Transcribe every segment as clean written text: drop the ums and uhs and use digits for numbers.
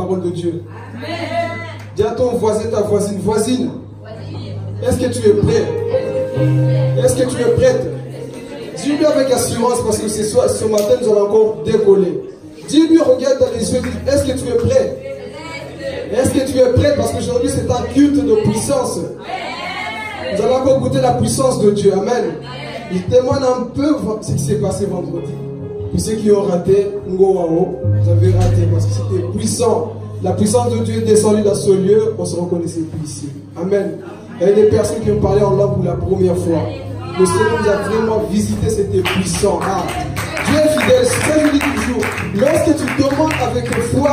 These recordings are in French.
parole de Dieu. Dis à ton voisin, ta voisine, voisine, est-ce que tu es prêt? Est-ce que tu es prête? Dis-lui avec assurance parce que ce matin nous allons encore décoller. Dis-lui, regarde dans les yeux, est-ce que tu es prêt? Est-ce que tu es prêt? Parce qu'aujourd'hui c'est un culte de puissance. Nous allons encore goûter la puissance de Dieu. Amen. Il témoigne un peu ce qui s'est passé vendredi. Pour ceux qui ont raté, vous avez raté parce que c'était puissant. La puissance de Dieu est descendue dans ce lieu. On ne se reconnaissait plus ici. Amen. Il y a des personnes qui ont parlé en langue pour la première fois. Le Seigneur nous a vraiment visité, c'était puissant. Ah. Dieu est fidèle, c'est ce que je dis toujours. Lorsque tu demandes avec foi,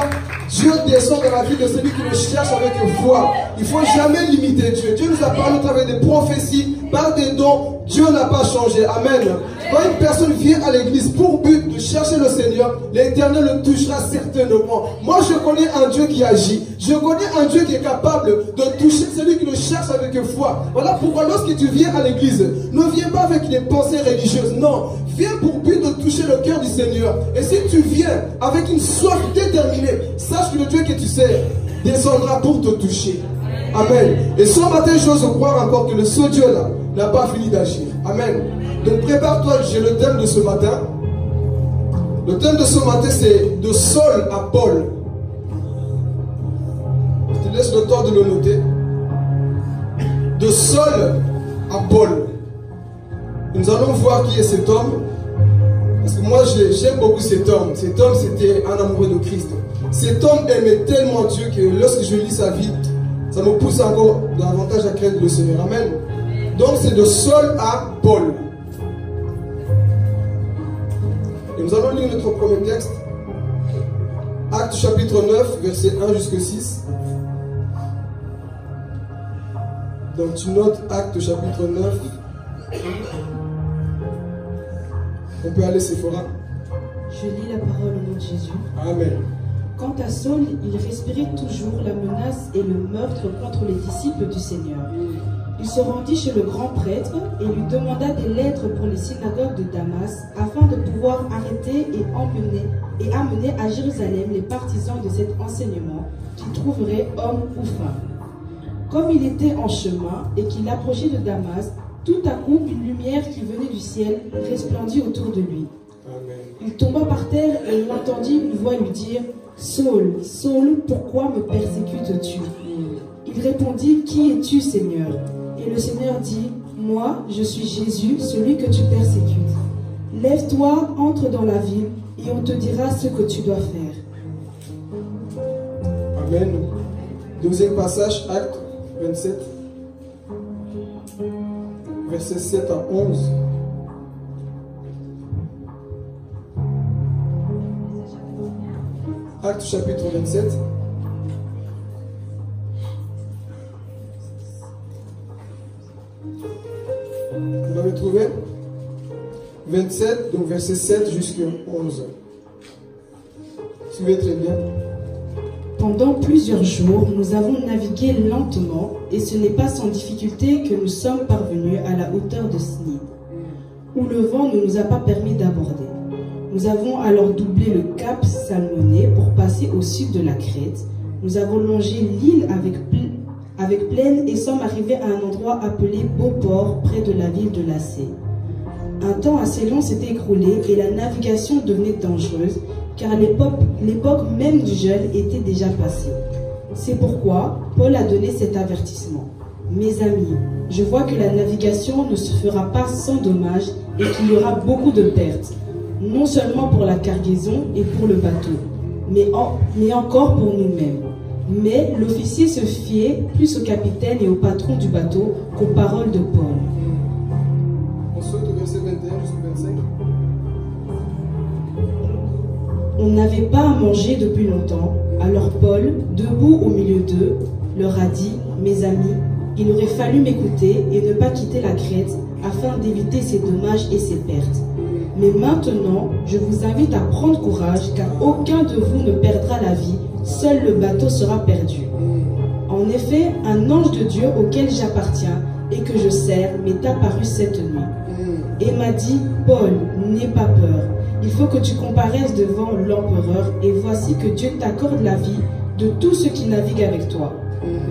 Dieu descend dans la vie de celui qui le cherche avec foi. Il ne faut jamais limiter Dieu. Dieu nous a parlé à travers des prophéties, par des dons. Dieu n'a pas changé. Amen. Quand une personne vient à l'église pour but de chercher le Seigneur, l'Éternel le touchera certainement. Moi, je connais un Dieu qui agit. Je connais un Dieu qui est capable de toucher celui qui le cherche avec foi. Voilà pourquoi lorsque tu viens à l'église, ne viens pas avec des pensées religieuses. Non. Viens pour but de toucher le cœur du Seigneur. Et si tu viens avec une soif déterminée, sache que le Dieu que tu sers descendra pour te toucher. Amen. Et ce matin, j'ose croire encore que ce Dieu-là n'a pas fini d'agir. Amen. Donc prépare-toi, j'ai le thème de ce matin. Le thème de ce matin, c'est de Saul à Paul. Je te laisse le temps de le noter. De Saul à Paul. Nous allons voir qui est cet homme. Parce que moi, j'aime beaucoup cet homme. Cet homme, c'était un amoureux de Christ. Cet homme aimait tellement Dieu que lorsque je lis sa vie, ça me pousse encore davantage à craindre le Seigneur. Amen. Donc, c'est de Saul à Paul. Et nous allons lire notre premier texte. Actes chapitre 9, verset 1 jusqu'à 6. Donc, tu notes Actes chapitre 9. On peut aller, Séphora. Je lis la parole au nom de Jésus. Amen. Quant à Saul, il respirait toujours la menace et le meurtre contre les disciples du Seigneur. Il se rendit chez le grand prêtre et lui demanda des lettres pour les synagogues de Damas afin de pouvoir arrêter et amener à Jérusalem les partisans de cet enseignement qu'il trouverait hommes ou femmes. Comme il était en chemin et qu'il approchait de Damas, tout à coup une lumière qui venait du ciel resplendit autour de lui. Amen. Il tomba par terre et il entendit une voix lui dire « Saul, Saul, pourquoi me persécutes-tu » Il répondit « Qui es-tu, Seigneur » Et le Seigneur dit « Moi, je suis Jésus, celui que tu persécutes. Lève-toi, entre dans la ville, et on te dira ce que tu dois faire. » Amen. Deuxième passage, Acte 27, versets 7 à 11. Acte chapitre 27. Vous l'avez trouvé? 27, donc verset 7 jusqu'à 11. Suivez très bien. Pendant plusieurs jours, nous avons navigué lentement et ce n'est pas sans difficulté que nous sommes parvenus à la hauteur de Snid, où le vent ne nous a pas permis d'aborder. Nous avons alors doublé le cap Salmoné pour passer au sud de la Crète. Nous avons longé l'île avec plaine et sommes arrivés à un endroit appelé Beauport, près de la ville de Lacée. Un temps assez long s'était écroulé et la navigation devenait dangereuse, car l'époque même du jeûne était déjà passée. C'est pourquoi Paul a donné cet avertissement. « Mes amis, je vois que la navigation ne se fera pas sans dommage et qu'il y aura beaucoup de pertes, non seulement pour la cargaison et pour le bateau, mais encore pour nous-mêmes. » Mais l'officier se fiait plus au capitaine et au patron du bateau qu'aux paroles de Paul. On saute au verset 21 jusqu'au 25. On n'avait pas à manger depuis longtemps, alors Paul, debout au milieu d'eux, leur a dit « Mes amis, il aurait fallu m'écouter et ne pas quitter la Crète afin d'éviter ces dommages et ces pertes. Mais maintenant, je vous invite à prendre courage car aucun de vous ne perdra la vie, seul le bateau sera perdu. En effet, un ange de Dieu auquel j'appartiens et que je sers m'est apparu cette nuit et m'a dit « Paul, n'aie pas peur. Il faut que tu comparaisses devant l'empereur et voici que Dieu t'accorde la vie de tout ce qui navigue avec toi.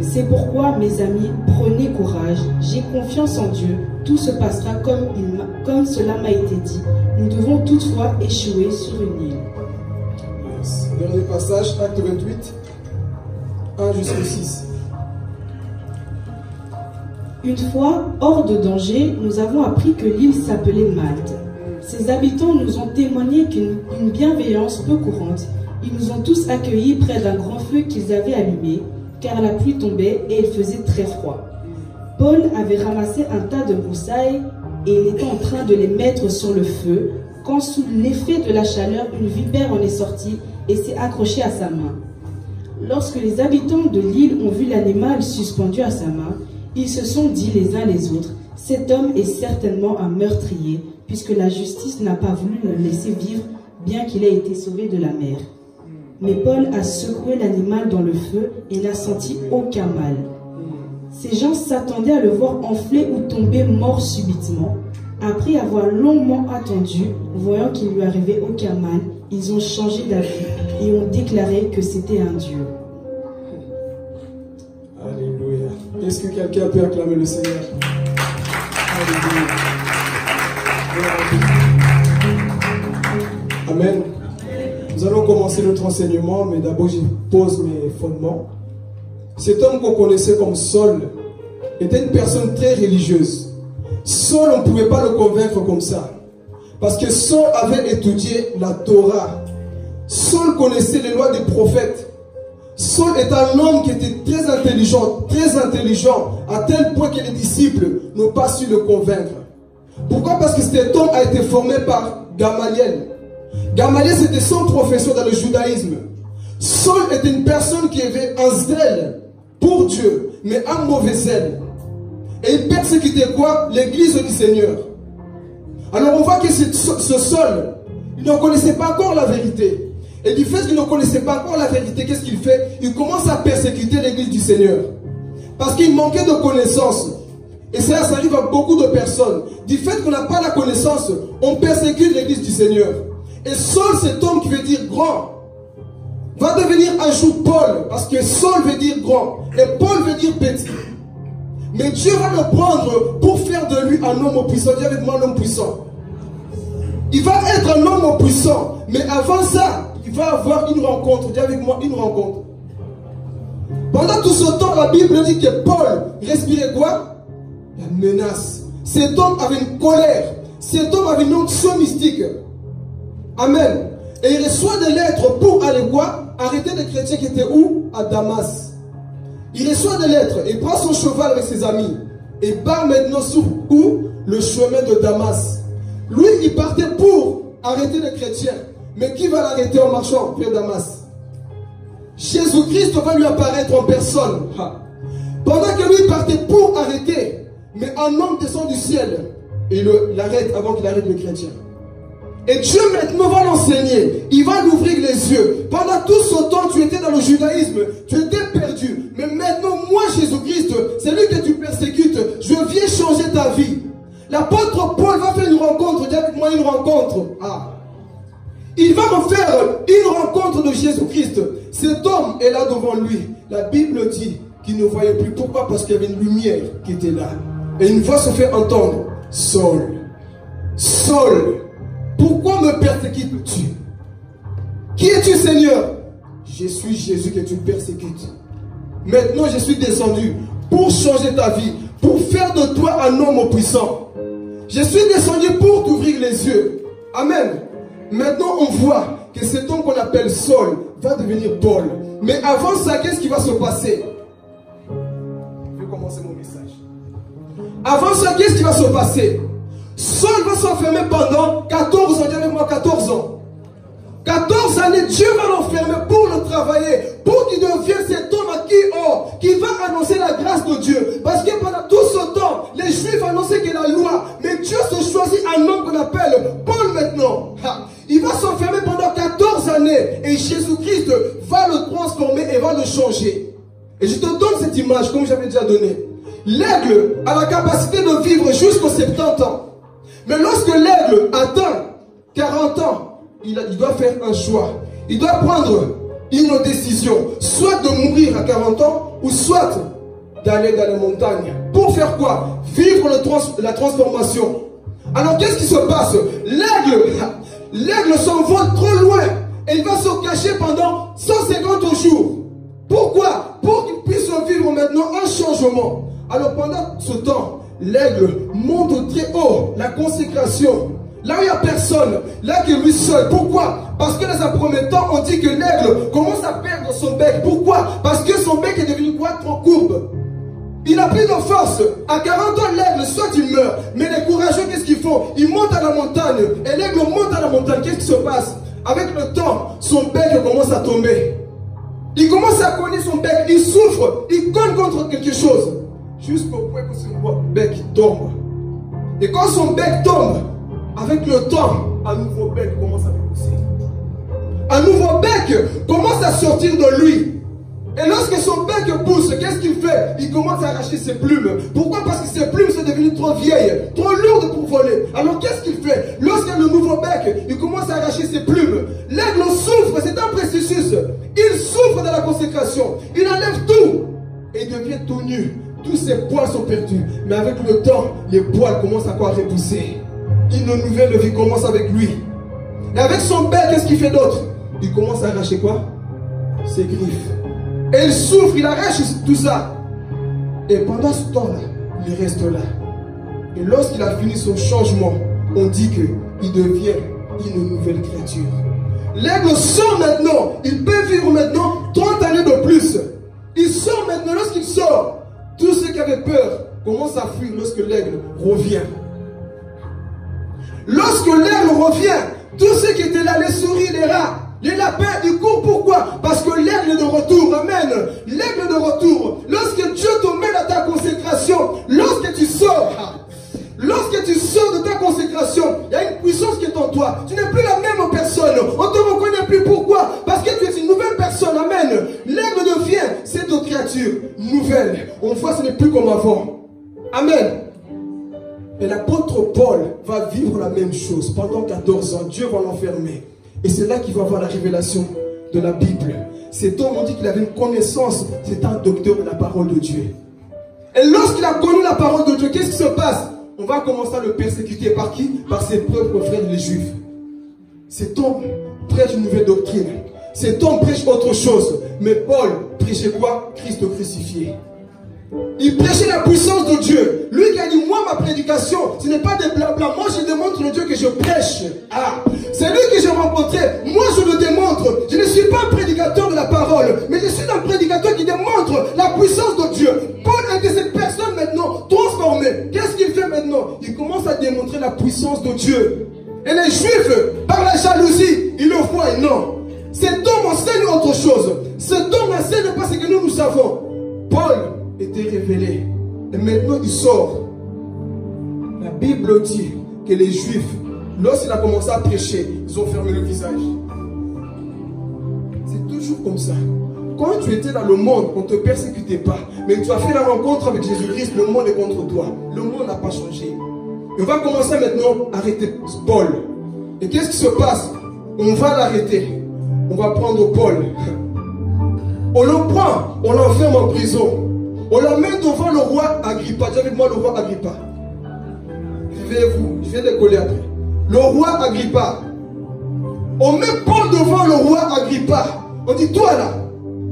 C'est pourquoi, mes amis, prenez courage, j'ai confiance en Dieu, tout se passera comme cela m'a été dit. Nous devons toutefois échouer sur une île. Yes. Dernier passage, acte 28, 1 jusqu'au 6. Une fois, hors de danger, nous avons appris que l'île s'appelait Malte. Ses habitants nous ont témoigné qu'une bienveillance peu courante. Ils nous ont tous accueillis près d'un grand feu qu'ils avaient allumé, car la pluie tombait et il faisait très froid. Paul avait ramassé un tas de broussailles et il était en train de les mettre sur le feu, quand sous l'effet de la chaleur, une vipère en est sortie et s'est accrochée à sa main. Lorsque les habitants de l'île ont vu l'animal suspendu à sa main, ils se sont dit les uns les autres, « Cet homme est certainement un meurtrier, puisque la justice n'a pas voulu le laisser vivre, bien qu'il ait été sauvé de la mer. » Mais Paul a secoué l'animal dans le feu et n'a senti aucun mal. Ces gens s'attendaient à le voir enfler ou tomber mort subitement. Après avoir longuement attendu, voyant qu'il ne lui arrivait aucun mal, ils ont changé d'avis et ont déclaré que c'était un Dieu. Alléluia. Est-ce que quelqu'un peut acclamer le Seigneur? Alléluia. Amen. Nous allons commencer notre enseignement, mais d'abord je pose mes fondements. Cet homme qu'on connaissait comme Saul était une personne très religieuse. Saul, on ne pouvait pas le convaincre comme ça. Parce que Saul avait étudié la Torah. Saul connaissait les lois des prophètes. Saul est un homme qui était très intelligent, à tel point que les disciples n'ont pas su le convaincre. Pourquoi? Parce que cet homme a été formé par Gamaliel. Gamaliel, c'était son professeur dans le judaïsme. Saul était une personne qui avait un zèle pour Dieu, mais un mauvais zèle. Et il persécutait quoi? L'église du Seigneur. Alors on voit que ce Saul, il ne connaissait pas encore la vérité. Et du fait qu'il ne connaissait pas encore la vérité, qu'est-ce qu'il fait? Il commence à persécuter l'église du Seigneur. Parce qu'il manquait de connaissances. Et ça arrive à beaucoup de personnes. Du fait qu'on n'a pas la connaissance, on persécute l'église du Seigneur. Et Saul, cet homme qui veut dire grand, va devenir un jour Paul. Parce que Saul veut dire grand. Et Paul veut dire petit. Mais Dieu va le prendre pour faire de lui un homme puissant. Dis avec moi un homme puissant. Il va être un homme puissant. Mais avant ça, il va avoir une rencontre. Dis avec moi une rencontre. Pendant tout ce temps, la Bible dit que Paul respirait quoi? La menace. Cet homme avait une colère. Cet homme avait une onction mystique. Amen. Et il reçoit des lettres pour aller quoi? Arrêter les chrétiens qui étaient où? À Damas. Il reçoit des lettres. Il prend son cheval avec ses amis. Et part maintenant sur où? Le chemin de Damas. Lui, il partait pour arrêter les chrétiens. Mais qui va l'arrêter en marchant vers Damas? Jésus-Christ va lui apparaître en personne. Pendant que lui partait pour arrêter, mais un homme descend du ciel et l'arrête avant qu'il arrête les chrétiens. Et Dieu maintenant va l'enseigner. Il va l'ouvrir les yeux. Pendant tout ce temps, tu étais dans le judaïsme. Tu étais perdu. Mais maintenant, moi, Jésus-Christ, c'est lui que tu persécutes. Je viens changer ta vie. L'apôtre Paul va faire une rencontre. Dis avec moi une rencontre. Il va me faire une rencontre de Jésus-Christ. Cet homme est là devant lui. La Bible dit qu'il ne voyait plus. Pourquoi? Parce qu'il y avait une lumière qui était là. Et une voix se fait entendre. Saul. Saul. Pourquoi me persécutes-tu? Qui es-tu, Seigneur? Je suis Jésus que tu persécutes. Maintenant, je suis descendu pour changer ta vie, pour faire de toi un homme puissant. Je suis descendu pour t'ouvrir les yeux. Amen. Maintenant, on voit que cet homme qu'on appelle Saul va devenir Paul. Mais avant ça, qu'est-ce qui va se passer? Je vais commencer mon message. Avant ça, qu'est-ce qui va se passer? Saul va s'enfermer pendant 14 ans. Dis avec moi 14 ans. 14 années, Dieu va l'enfermer pour le travailler, pour qu'il devienne cet homme qui va annoncer la grâce de Dieu. Parce que pendant tout ce temps, les Juifs annonçaient que la loi, mais Dieu se choisit un homme qu'on appelle Paul maintenant. Il va s'enfermer pendant 14 années et Jésus-Christ va le transformer et va le changer. Et je te donne cette image, comme j'avais déjà donné. L'aigle a la capacité de vivre jusqu'aux 70 ans. Mais lorsque l'aigle atteint 40 ans, il doit faire un choix. Il doit prendre une décision, soit de mourir à 40 ans, ou soit d'aller dans les montagnes. Pour faire quoi? Vivre la transformation. Alors qu'est-ce qui se passe? L'aigle s'envole trop loin et il va se cacher pendant 150 jours. Pourquoi? Pour qu'il puisse vivre maintenant un changement. Alors pendant ce temps, l'aigle monte très haut, la consécration. Là où il n'y a personne, là que lui seul. Pourquoi? Parce que dans un premier temps, on dit que l'aigle commence à perdre son bec. Pourquoi? Parce que son bec est devenu quoi? Trop courbe. Il n'a plus de force. À 40 ans, l'aigle, soit il meurt. Mais les courageux, qu'est-ce qu'ils font? Ils montent à la montagne. Et l'aigle monte à la montagne. Qu'est-ce qui se passe? Avec le temps, son bec commence à tomber. Il commence à cogner son bec. Il souffre. Il cogne contre quelque chose. Jusqu'au point que son bec tombe. Et quand son bec tombe, avec le temps, un nouveau bec commence à pousser. Un nouveau bec commence à sortir de lui. Et lorsque son bec pousse, qu'est-ce qu'il fait? Il commence à arracher ses plumes. Pourquoi? Parce que ses plumes sont devenues trop vieilles, trop lourdes pour voler. Alors qu'est-ce qu'il fait? Lorsqu'il y a le nouveau bec, il commence à arracher ses plumes. L'aigle souffre, c'est un processus. Il souffre de la consécration. Il enlève tout. Et il devient tout nu. Tous ses poils sont perdus. Mais avec le temps, les poils commencent à repousser. Une nouvelle vie commence avec lui. Et avec son bec, qu'est-ce qu'il fait d'autre? Il commence à arracher quoi? Ses griffes. Et il souffre, il arrache tout ça. Et pendant ce temps-là, il reste là. Et lorsqu'il a fini son changement, on dit qu'il devient une nouvelle créature. L'aigle sort maintenant. Il peut vivre maintenant 30 années de plus. Il sort maintenant. Lorsqu'il sort, tous ceux qui avaient peur commencent à fuir lorsque l'aigle revient. Lorsque l'aigle revient, tous ceux qui étaient là, les souris, les rats, les lapins, ils courent. Pourquoi? Parce que l'aigle est de retour. Amen. L'aigle est de retour. Lorsque Dieu te met dans ta consécration, lorsque tu sors de ta consécration, il y a une puissance qui est en toi. Tu n'es plus la même personne. On ne te reconnaît plus. Pourquoi? Parce que tu es une nouvelle personne. Amen. L'aigle devient cette créature nouvelle. On voit ce n'est plus comme avant. Amen. Et l'apôtre Paul va vivre la même chose pendant 14 ans. Dieu va l'enfermer. Et c'est là qu'il va avoir la révélation de la Bible. Cet homme, on dit qu'il avait une connaissance. C'est un docteur de la parole de Dieu. Et lorsqu'il a connu la parole de Dieu, qu'est-ce qui se passe? On va commencer à le persécuter. Par qui? Par ses propres frères les Juifs. Cet homme prêche une nouvelle doctrine. Cet homme prêche autre chose. Mais Paul prêchait quoi? Christ crucifié. Il prêchait la puissance de Dieu. Lui qui a dit, moi ma prédication, ce n'est pas des blabla. Moi je démontre le Dieu que je prêche. Ah, c'est lui que j'ai rencontré. Moi je le démontre. Je ne suis pas un prédicateur de la parole, mais je suis un prédicateur qui démontre la puissance de Dieu. Paul était cette personne maintenant transformée. Qu'est-ce qu'il fait maintenant? Il commence à démontrer la puissance de Dieu. Et les Juifs, par la jalousie, ils le voient et non. Cet homme enseigne autre chose. Cet homme enseigne pas ce que nous savons. Paul était révélé. Et maintenant il sort. La Bible dit que les Juifs, lorsqu'il a commencé à prêcher, ils ont fermé le visage. C'est toujours comme ça. Quand tu étais dans le monde, on ne te persécutait pas. Mais tu as fait la rencontre avec Jésus-Christ, le monde est contre toi. Le monde n'a pas changé. Et on va commencer maintenant à arrêter Paul. Et qu'est-ce qui se passe? On va l'arrêter. On va prendre Paul. On le prend, on l'enferme en prison. On l'emmène devant le roi Agrippa. Dis avec moi le roi Agrippa. Je vais décoller après. Le roi Agrippa. On met Paul devant le roi Agrippa. On dit, toi là,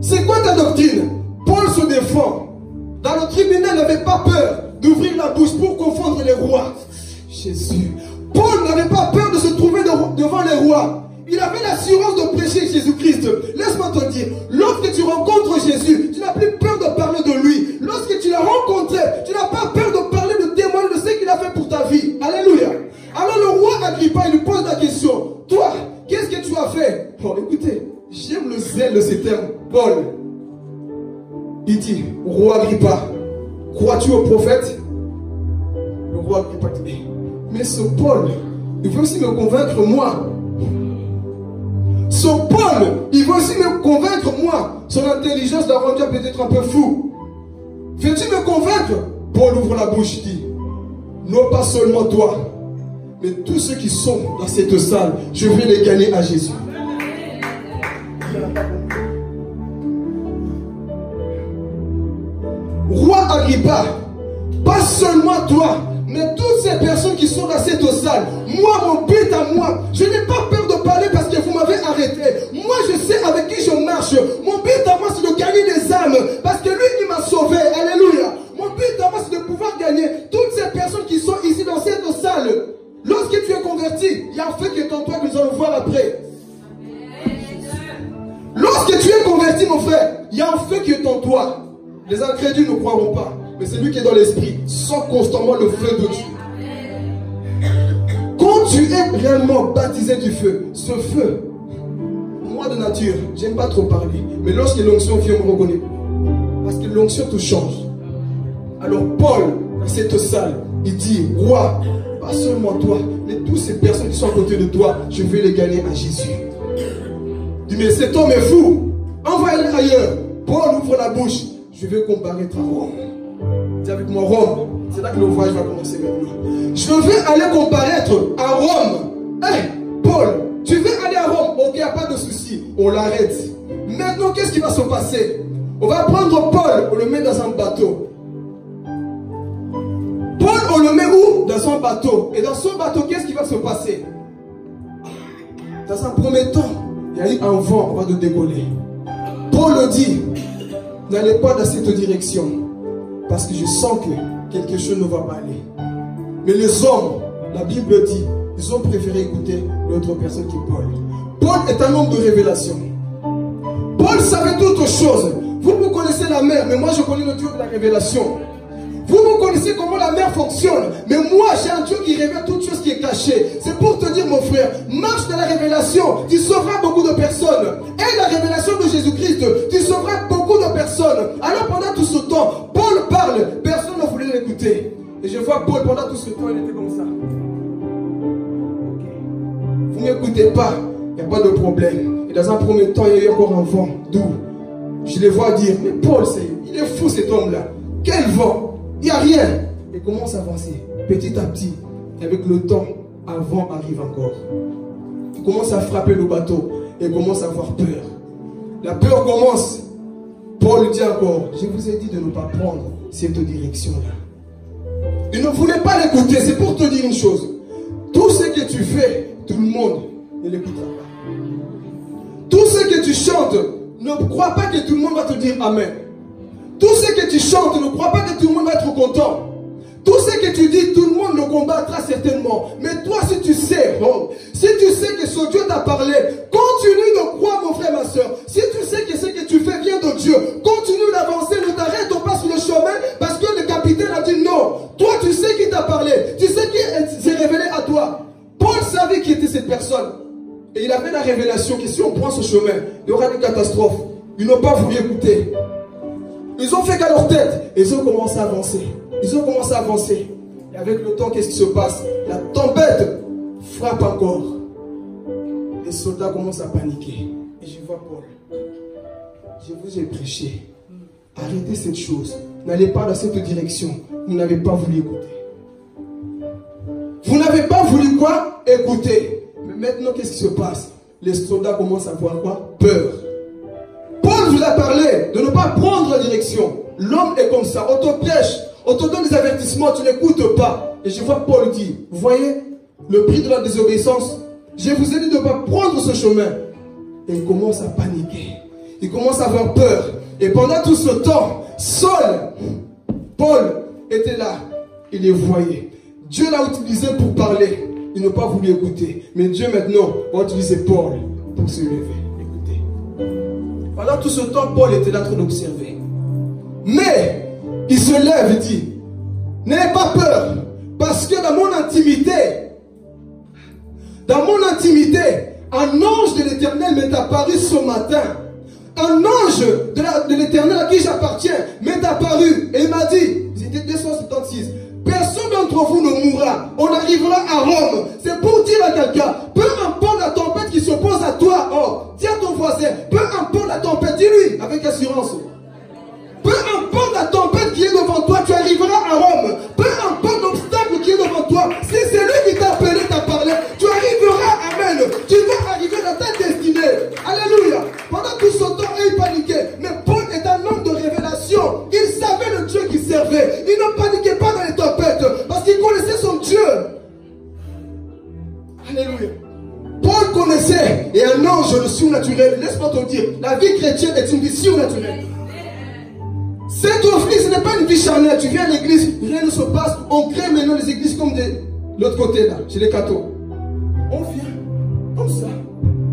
c'est quoi ta doctrine? Paul se défend. Dans le tribunal, il n'avait pas peur d'ouvrir la bouche pour confondre les rois. Jésus. Paul n'avait pas peur de se trouver devant les rois. Il avait l'assurance de prêcher Jésus-Christ. Laisse-moi te dire, lorsque tu rencontres Jésus, tu n'as plus peur de parler de lui. Lorsque tu l'as rencontré, tu n'as pas peur de parler, de témoigner de ce qu'il a fait pour ta vie. Alléluia. Alors le roi Agrippa, il lui pose la question. Toi, qu'est-ce que tu as fait? Bon, écoutez, j'aime le zèle de ces termes. Paul, il dit, roi Agrippa, crois-tu au prophète? Le roi Agrippa dit, mais ce Paul, il veut aussi me convaincre moi. Ce Paul, il veut aussi me convaincre moi. Son intelligence l'a rendu peut-être un peu fou. Veux-tu me convaincre? Paul ouvre la bouche et dit, non pas seulement toi, mais tous ceux qui sont dans cette salle, je vais les gagner à Jésus. Roi Agrippa, pas seulement toi, mais toutes ces personnes qui sont dans cette salle, moi, mon but à moi, je n'ai pas peur de parler parce que vous m'avez arrêté. Moi, je sais avec qui je marche. Mon but à moi, c'est de gagner des âmes parce que lui, il m'a sauvé. Alléluia. Mon but à moi, c'est de pouvoir gagner toutes ces personnes qui sont ici dans cette salle. Lorsque tu es converti, il y a un feu qui est en toi que nous allons voir après. Lorsque tu es converti, mon frère, il y a un feu qui est en toi. Les incrédules ne croiront pas. Mais c'est lui qui est dans l'esprit, sent constamment le feu de Dieu. Quand tu es réellement baptisé du feu, ce feu, moi de nature, j'aime pas trop parler, mais lorsque l'onction vient, on me reconnaît. Parce que l'onction te change. Alors Paul, dans cette salle, il dit, roi, pas seulement toi, mais toutes ces personnes qui sont à côté de toi, je vais les gagner à Jésus. Il dit, mais cet homme est fou, envoyez-le ailleurs. Paul ouvre la bouche, je vais comparaître à Rome. Dis avec moi Rome, c'est là que le voyage va commencer maintenant. Je vais aller comparaître à Rome. Hey, Paul, tu veux aller à Rome? Ok, il n'y a pas de souci, on l'arrête. Maintenant, qu'est-ce qui va se passer? On va prendre Paul, on le met dans un bateau. Paul, on le met où? Dans son bateau. Et dans son bateau, qu'est-ce qui va se passer? Dans un premier temps, il y a eu un vent, on va de décoller. Paul le dit, n'allez pas dans cette direction. Parce que je sens que quelque chose ne va pas aller. Mais les hommes, la Bible dit, ils ont préféré écouter l'autre personne qui est Paul. Paul est un homme de révélation. Paul savait toutes choses. Vous connaissez la mer, mais moi je connais le Dieu de la révélation. Vous connaissez comment la mer fonctionne, mais moi j'ai un Dieu qui révèle toute chose qui est cachée. C'est pour te dire, mon frère, marche dans la révélation, tu sauveras beaucoup de personnes. Et la révélation de Jésus-Christ, tu sauveras beaucoup de personnes. Alors pendant tout ce temps, Paul parle, personne ne voulait l'écouter. Et je vois Paul pendant tout ce temps, il était comme ça. Vous ne m'écoutez pas, il n'y a pas de problème. Et dans un premier temps, il y a eu encore un vent doux. Je les vois dire, mais Paul, il est fou cet homme-là. Quel vent? Il n'y a rien. Et commence à avancer petit à petit. Et avec le temps, un vent arrive encore. Il commence à frapper le bateau. Et il commence à avoir peur. La peur commence. Paul dit encore, je vous ai dit de ne pas prendre cette direction-là. Il ne voulait pas l'écouter. C'est pour te dire une chose. Tout ce que tu fais, tout le monde ne l'écoutera pas. Tout ce que tu chantes, ne crois pas que tout le monde va te dire Amen. Tout ce que tu chantes, ne crois pas que tout le monde va être content. Tout ce que tu dis, tout le monde le combattra certainement. Mais toi, si tu sais, si tu sais que ce Dieu t'a parlé, continue de croire, mon frère, ma soeur. Si tu sais que ce que tu fais vient de Dieu, continue d'avancer, ne t'arrête pas sur le chemin parce que le capitaine a dit non. Toi, tu sais qui t'a parlé, tu sais qui s'est révélé à toi. Paul savait qui était cette personne. Et il avait la révélation que si on prend ce chemin, il y aura des catastrophes. Ils n'ont pas voulu écouter. Ils ont fait qu'à leur tête. Et ils ont commencé à avancer. Ils ont commencé à avancer. Et avec le temps, qu'est-ce qui se passe? La tempête frappe encore. Les soldats commencent à paniquer. Et je vois Paul. Je vous ai prêché. Arrêtez cette chose. N'allez pas dans cette direction. Vous n'avez pas voulu écouter. Vous n'avez pas voulu quoi? Écouter. Mais maintenant, qu'est-ce qui se passe? Les soldats commencent à avoir quoi? Peur. Paul vous a parlé de ne pas prendre la direction. L'homme est comme ça. On te prêche, on te donne des avertissements, tu n'écoutes pas. Et je vois Paul dit, vous voyez le prix de la désobéissance? Je vous ai dit de ne pas prendre ce chemin. Et il commence à paniquer. Il commence à avoir peur. Et pendant tout ce temps, seul, Paul était là. Il les voyait. Dieu l'a utilisé pour parler. Il n'a pas voulu écouter. Mais Dieu maintenant va utiliser Paul pour se lever. Pendant tout ce temps, Paul était là en train d'observer. Mais, il se lève et dit, n'ayez pas peur, parce que dans mon intimité, un ange de l'Éternel m'est apparu ce matin. Un ange de l'Éternel à qui j'appartiens m'est apparu et il m'a dit, c'était 276, personne d'entre vous ne mourra, on arrivera à Rome. C'est pour dire à quelqu'un, peu importe la tempête qui s'oppose à toi, dis à ton voisin, peu importe la tempête, dis-lui avec assurance. Peu importe la tempête qui est devant toi, tu arriveras à Rome. Peu importe l'obstacle qui est devant toi, si c'est lui qui t'a appelé, t'a parlé, tu arriveras, amen. Tu vas arriver dans ta destinée. Alléluia. Pendant tout ce temps, il paniquait. Mais Paul est un homme de révélation. Il savait le Dieu relever. Il ne paniquait pas dans les tempêtes parce qu'il connaissait son Dieu. Alléluia. Paul connaissait, et un ange le surnaturel, laisse-moi te dire, la vie chrétienne est une vie surnaturelle. C'est ton fils, ce n'est pas une vie charnelle. Tu viens à l'église, rien ne se passe. On crée maintenant les églises comme de l'autre côté là, chez les cathos. On vient comme ça.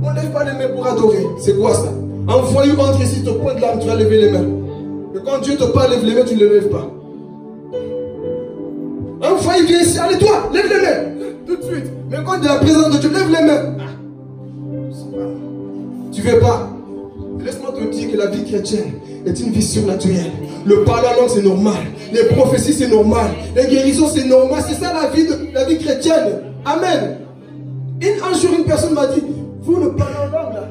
On ne lève pas les mains pour adorer. C'est quoi ça? Un voyou entre ici, te pointe l'arme, tu vas lever les mains. Mais quand Dieu te parle, lève les mains, tu ne les lèves pas. Un voyou vient ici, allez toi, lève les mains. Tout de suite. Mais quand il y a la présence de Dieu, lève les mains. Tu ne veux pas. Laisse-moi te dire que la vie chrétienne est une vie surnaturelle. Le parler en langue c'est normal. Les prophéties c'est normal. Les guérisons c'est normal. C'est ça la vie chrétienne. Amen. Un jour une personne m'a dit, vous ne parlez en langue là.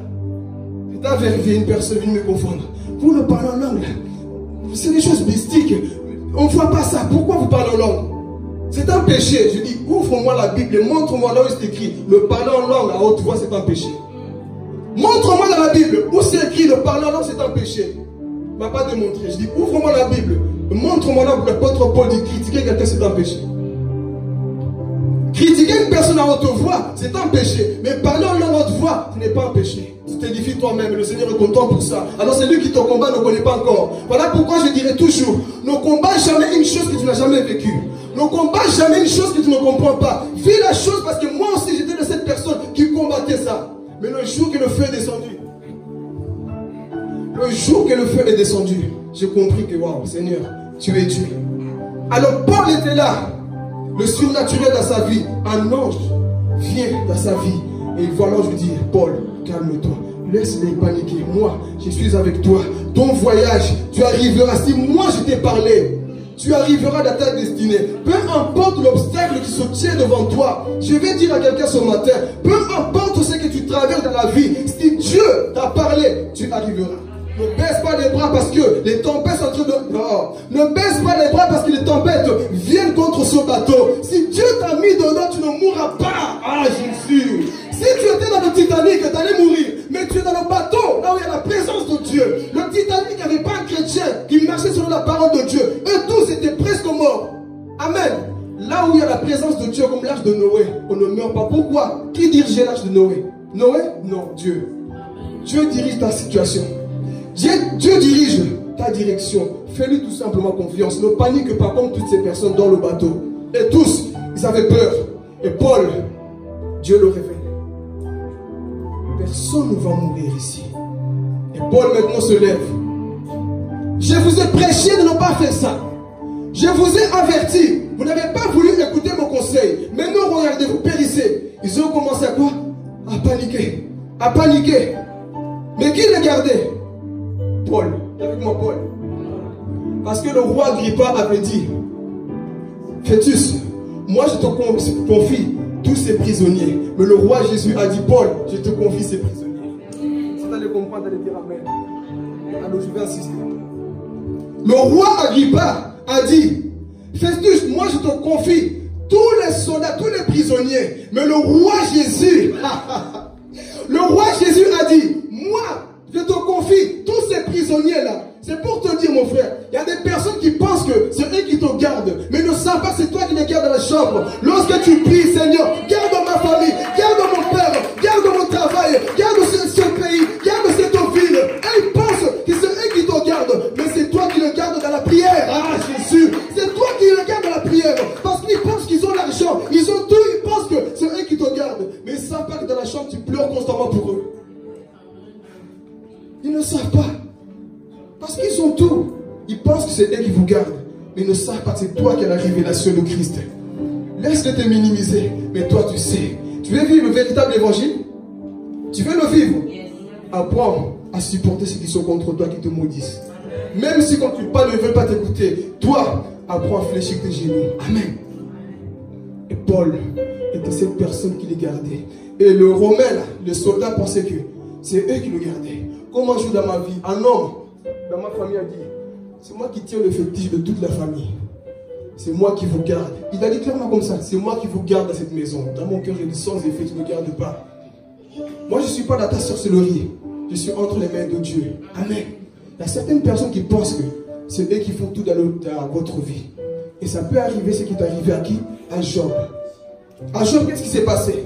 J'étais à vérifier, une personne vient me confondre. Vous ne parlez en langue là. C'est des choses mystiques. On ne voit pas ça. Pourquoi vous parlez en langue? C'est un péché. Je dis, ouvre-moi la Bible et montre-moi là où c'est écrit. Le parler en langue à haute voix c'est un péché. Montre-moi dans la Bible où c'est écrit le parler en langue c'est un péché. Il ne m'a pas démontré. Je dis, ouvre-moi la Bible. Montre-moi là où l'apôtre Paul dit critiquer quelqu'un c'est un péché. Critiquer une personne à haute voix, c'est un péché. Mais parler en langue à haute voix, ce n'est pas un péché. Tu t'édifies toi-même, le Seigneur est content pour ça. Alors c'est lui qui te combat, ne connaît pas encore. Voilà pourquoi je dirais toujours, ne combat jamais une chose que tu n'as jamais vécue. Ne combat jamais une chose que tu ne comprends pas. Vis la chose parce que moi aussi j'étais de cette personne qui combattait ça. Mais le jour que le feu est descendu, j'ai compris que waouh, Seigneur, tu es Dieu. Alors Paul était là, le surnaturel dans sa vie. Un ange vient dans sa vie et il voit l'ange lui dire, Paul, calme-toi, laisse-les paniquer. Moi, je suis avec toi. Ton voyage, tu arriveras. Si moi je t'ai parlé, tu arriveras à ta destinée. Peu importe l'obstacle qui se tient devant toi. Je vais dire à quelqu'un ce matin, peu importe ce que tu traverses dans la vie, si Dieu t'a parlé, tu arriveras. Ne baisse pas les bras parce que les tempêtes sont en train de... Non. Ne baisse pas les bras parce que les tempêtes viennent contre ce bateau. Si Dieu t'a mis dedans, tu ne mourras pas. Ah, Jésus. Si tu étais dans le Titanic, tu allais mourir. Mais tu es dans le bateau, là où il y a la présence de Dieu. Le Titanic n'avait pas un chrétien qui marchait selon la parole de Dieu. Eux tous étaient presque morts. Amen. Là où il y a la présence de Dieu, comme l'arche de Noé, on ne meurt pas. Pourquoi? Qui dirigeait l'arche de Noé? Noé? Non, Dieu. Dieu dirige ta situation. Dieu dirige ta direction. Fais-lui tout simplement confiance. Ne panique pas comme toutes ces personnes dans le bateau. Et tous, ils avaient peur. Et Paul, Dieu le révèle. Personne ne va mourir ici. Et Paul maintenant se lève. Je vous ai prêché de ne pas faire ça. Je vous ai averti. Vous n'avez pas voulu écouter mon conseil. Maintenant, regardez, vous périssez. Ils ont commencé à quoi? À paniquer. À paniquer. Mais qui les gardait? Paul. Avec moi, Paul. Parce que le roi Agrippa avait dit, Fœtus, moi je te confie tous ces prisonniers. Mais le roi Jésus a dit, Paul, je te confie ces prisonniers. Si tu allais comprendre, tu allais dire Amen. Alors je vais insister. Le roi Agrippa a dit, Festus, moi je te confie tous les soldats, tous les prisonniers. Mais le roi Jésus, le roi Jésus a dit, moi je te confie tous ces prisonniers-là. C'est pour te dire, mon frère, il y a des personnes qui pensent que c'est eux qui te gardent, mais ne savent pas que c'est toi qui les gardes dans la chambre. Lorsque tu pries, Seigneur, garde ma famille, garde mon père, garde mon travail, garde ce pays, garde cette ville. Et ils pensent que c'est eux qui te gardent, mais c'est toi qui les gardes dans la prière. Ah, Jésus, c'est toi qui les gardes dans la prière. Parce qu'ils pensent qu'ils ont l'argent, ils ont tout, ils pensent que c'est eux qui te gardent. Mais ils ne savent pas que dans la chambre, tu pleures constamment pour eux. Ils ne savent pas. Parce qu'ils ont tout. Ils pensent que c'est eux qui vous gardent. Mais ils ne savent pas que c'est toi qui as la révélation de Christ. Laisse-les te minimiser. Mais toi, tu sais. Tu veux vivre le véritable évangile? Tu veux le vivre? Apprends à supporter ceux qui sont contre toi, qui te maudissent. Même si quand tu parles, ne veulent pas t'écouter. Toi, apprends à fléchir tes genoux. Amen. Et Paul était cette personne qui les gardait. Et le Romain, là, le soldat, pensait que c'est eux qui le gardaient. Comme un jour dans ma vie, un homme dans ma famille a dit, c'est moi qui tiens le fétiche de toute la famille. C'est moi qui vous garde. Il a dit clairement comme ça, c'est moi qui vous garde dans cette maison. Dans mon cœur, j'ai dit sans effet, je ne me garde pas. Moi, je ne suis pas dans ta sorcellerie. Je suis entre les mains de Dieu. Amen. Il y a certaines personnes qui pensent que c'est eux qui font tout dans votre vie. Et ça peut arriver ce qui est arrivé à qui? À Job. À Job, qu'est-ce qui s'est passé?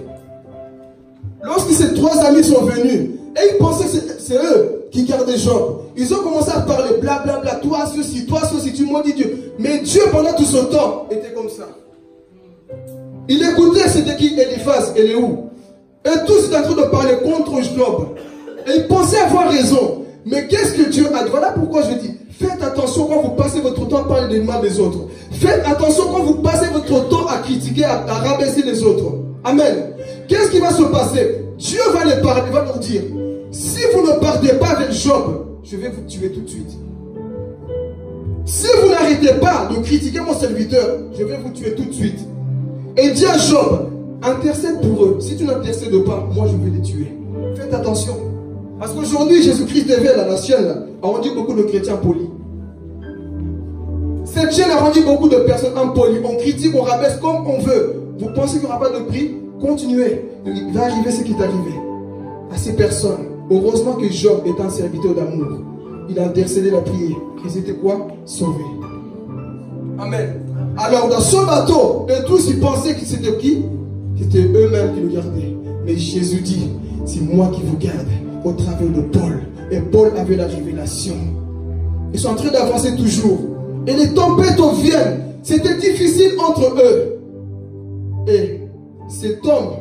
Lorsque ces 3 amis sont venus, et ils pensaient que c'est eux qui gardaient Job. Ils ont commencé à parler, blablabla, toi ceci, tu maudis Dieu. Mais Dieu, pendant tout ce temps, était comme ça. Il écoutait, c'était qui? Eliphaz, Elihu. Et tous étaient en train de parler contre Job. Et ils pensaient avoir raison. Mais qu'est-ce que Dieu a dit? Voilà pourquoi je dis, faites attention quand vous passez votre temps à parler des mal des autres. Faites attention quand vous passez votre temps à critiquer, à rabaisser les autres. Amen. Qu'est-ce qui va se passer? Dieu va les parler, va leur dire, si vous ne partez pas avec Job, je vais vous tuer tout de suite. Si vous n'arrêtez pas de critiquer mon serviteur, je vais vous tuer tout de suite. Et dit à Job, intercède pour eux. Si tu n'intercèdes pas, moi je vais les tuer. Faites attention. Parce qu'aujourd'hui, Jésus-Christ révèle à la chaîne, a rendu beaucoup de chrétiens polis. Cette chaîne a rendu beaucoup de personnes impolies. On critique, on rabaisse comme on veut. Vous pensez qu'il n'y aura pas de prix? Continuez. Il va arriver ce qui est arrivé à ces personnes. Heureusement que Job est un serviteur d'amour. Il a intercédé la prière. Ils étaient quoi? Sauvés. Amen. Alors dans ce bateau, et tous ils pensaient que c'était qui? C'était eux-mêmes qui le gardaient. Mais Jésus dit, c'est moi qui vous garde au travers de Paul. Et Paul avait la révélation. Ils sont en train d'avancer toujours. Et les tempêtes viennent. C'était difficile entre eux. Et cet homme,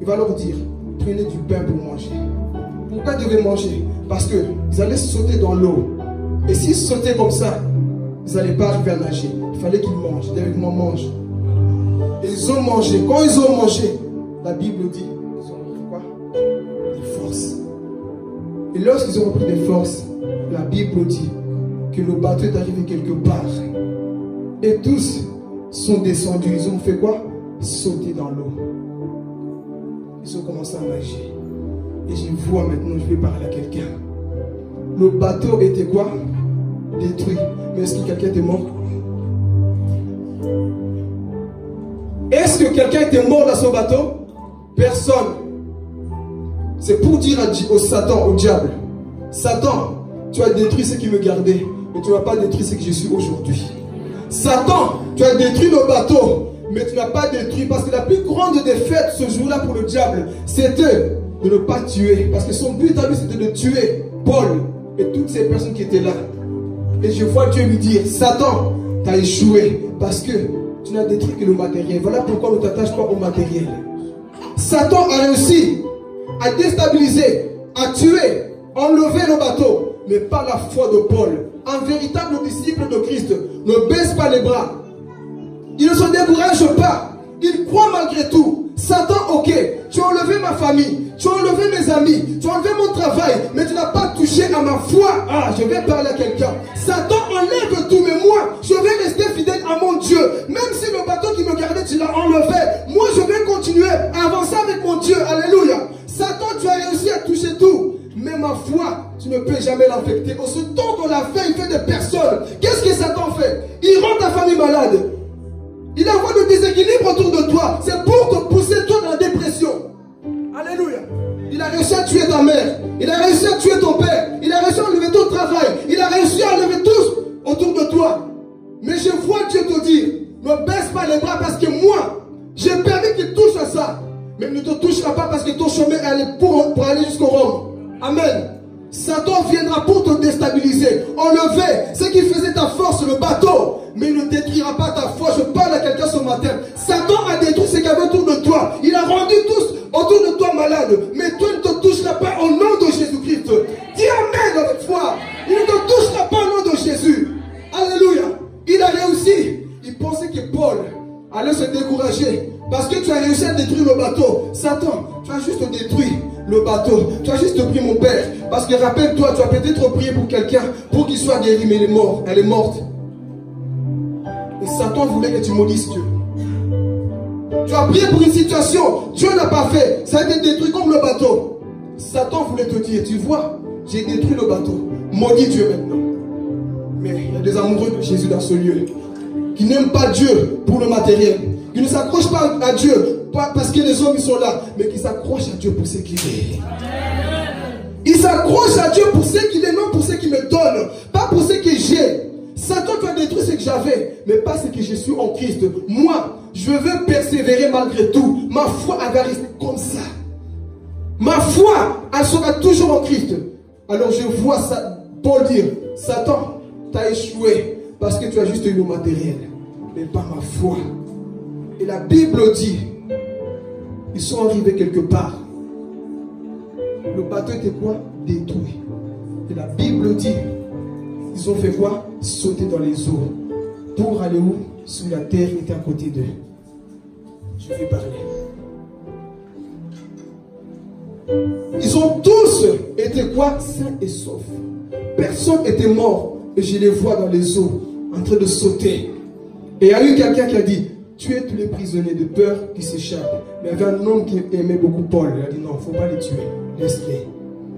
il va leur dire, prenez du pain pour manger. Pourquoi ils devaient manger? Parce qu'ils allaient sauter dans l'eau. Et s'ils sautaient comme ça, ils n'allaient pas arriver à nager. Il fallait qu'ils mangent. David mange. Et ils ont mangé. Quand ils ont mangé, la Bible dit, ils ont repris quoi? Des forces. Et lorsqu'ils ont repris des forces, la Bible dit que le bateau est arrivé quelque part. Et tous sont descendus. Ils ont fait quoi? Sauter dans l'eau. Ils ont commencé à nager. Et je vois maintenant, je vais parler à quelqu'un. Le bateau était quoi? Détruit. Mais est-ce que quelqu'un était mort? Est-ce que quelqu'un était mort dans son bateau? Personne. C'est pour dire au Satan, au diable, Satan, tu as détruit ce qui me gardait, mais tu n'as pas détruit ce que je suis aujourd'hui. Satan, tu as détruit le bateau, mais tu n'as pas détruit, parce que la plus grande défaite ce jour-là pour le diable, c'était de ne pas tuer. Parce que son but à lui, c'était de tuer Paul et toutes ces personnes qui étaient là. Et je vois Dieu lui dire, Satan, tu as échoué, parce que tu n'as détruit que le matériel. Voilà pourquoi ne t'attache pas au matériel. Satan a réussi à déstabiliser, à tuer, enlever le bateau, mais pas la foi de Paul. Un véritable disciple de Christ ne baisse pas les bras. Il ne se décourage pas. Il croit malgré tout. Satan, ok, tu as enlevé ma famille, tu as enlevé mes amis, tu as enlevé mon travail, mais tu n'as pas touché à ma foi. Ah, je vais parler à quelqu'un. Satan enlève tout, mais moi, je vais rester fidèle à mon Dieu. Même si le bateau qui me gardait, tu l'as enlevé, moi je vais continuer à avancer avec mon Dieu. Alléluia. Satan, tu as réussi à toucher tout, mais ma foi, tu ne peux jamais l'infecter. Au ce temps qu'on l'a fait, il fait des personnes. Qu'est-ce que Satan fait? Il rend ta famille malade. Il envoie le déséquilibre autour de toi. C'est pour te pousser toi dans la dépression. Alléluia. Il a réussi à tuer ta mère. Il a réussi à tuer ton père. Il a réussi à enlever ton travail. Il a réussi à enlever tous autour de toi. Mais je vois Dieu te dire, ne baisse pas les bras parce que moi, j'ai permis qu'il touche à ça. Mais il ne te touchera pas parce que ton chemin est pour aller jusqu'au Rome. Amen. Satan viendra pour te déstabiliser, enlever ce qui faisait ta force, le bateau, mais il ne détruira pas ta foi. Je parle à quelqu'un ce matin. Satan a détruit ce qu'il y avait autour de toi. Il a rendu tous autour de toi malades, mais toi il ne te touchera pas au nom de Jésus-Christ. Dis Amen avec foi. Il ne te touchera pas au nom de Jésus. Alléluia. Il a réussi. Il pensait que Paul allait se décourager parce que tu as réussi à détruire le bateau. Satan, tu as juste détruit le bateau. Tu as juste pris mon père. Parce que rappelle-toi, tu as peut-être prié pour quelqu'un pour qu'il soit guéri, mais il est mort. Elle est morte. Et Satan voulait que tu maudisses Dieu. Tu as prié pour une situation, Dieu n'a pas fait. Ça a été détruit comme le bateau. Satan voulait te dire, tu vois, j'ai détruit le bateau. Maudis Dieu maintenant. Mais il y a des amoureux de Jésus dans ce lieu qui n'aiment pas Dieu pour le matériel. Qui ne s'accrochent pas à Dieu pas parce que les hommes ils sont là, mais qui s'accrochent à Dieu pour ce qu'il est. Il s'accroche à Dieu pour ce qu'il est, non pour ce qu'il me donne, pas pour ce que j'ai. détruit ce que j'avais, mais pas ce que je suis en Christ. Moi, je veux persévérer malgré tout. Ma foi, elle va rester comme ça. Ma foi, elle sera toujours en Christ. Alors je vois ça, Paul dire, Satan, tu as échoué parce que tu as juste eu le matériel, mais pas ma foi. Et la Bible dit, ils sont arrivés quelque part. Le bateau était quoi? Détruit. Et la Bible dit, ils ont fait quoi? Sauter dans les eaux. Pour aller où? Sur la terre était à côté d'eux. Je vais parler. Ils ont tous été quoi? Sains et saufs. Personne n'était mort. Et je les vois dans les eaux, en train de sauter. Et il y a eu quelqu'un qui a dit, tuez tous les prisonniers de peur qui s'échappent. Mais il y avait un homme qui aimait beaucoup Paul. Il a dit, non, il ne faut pas les tuer. Laisse-les.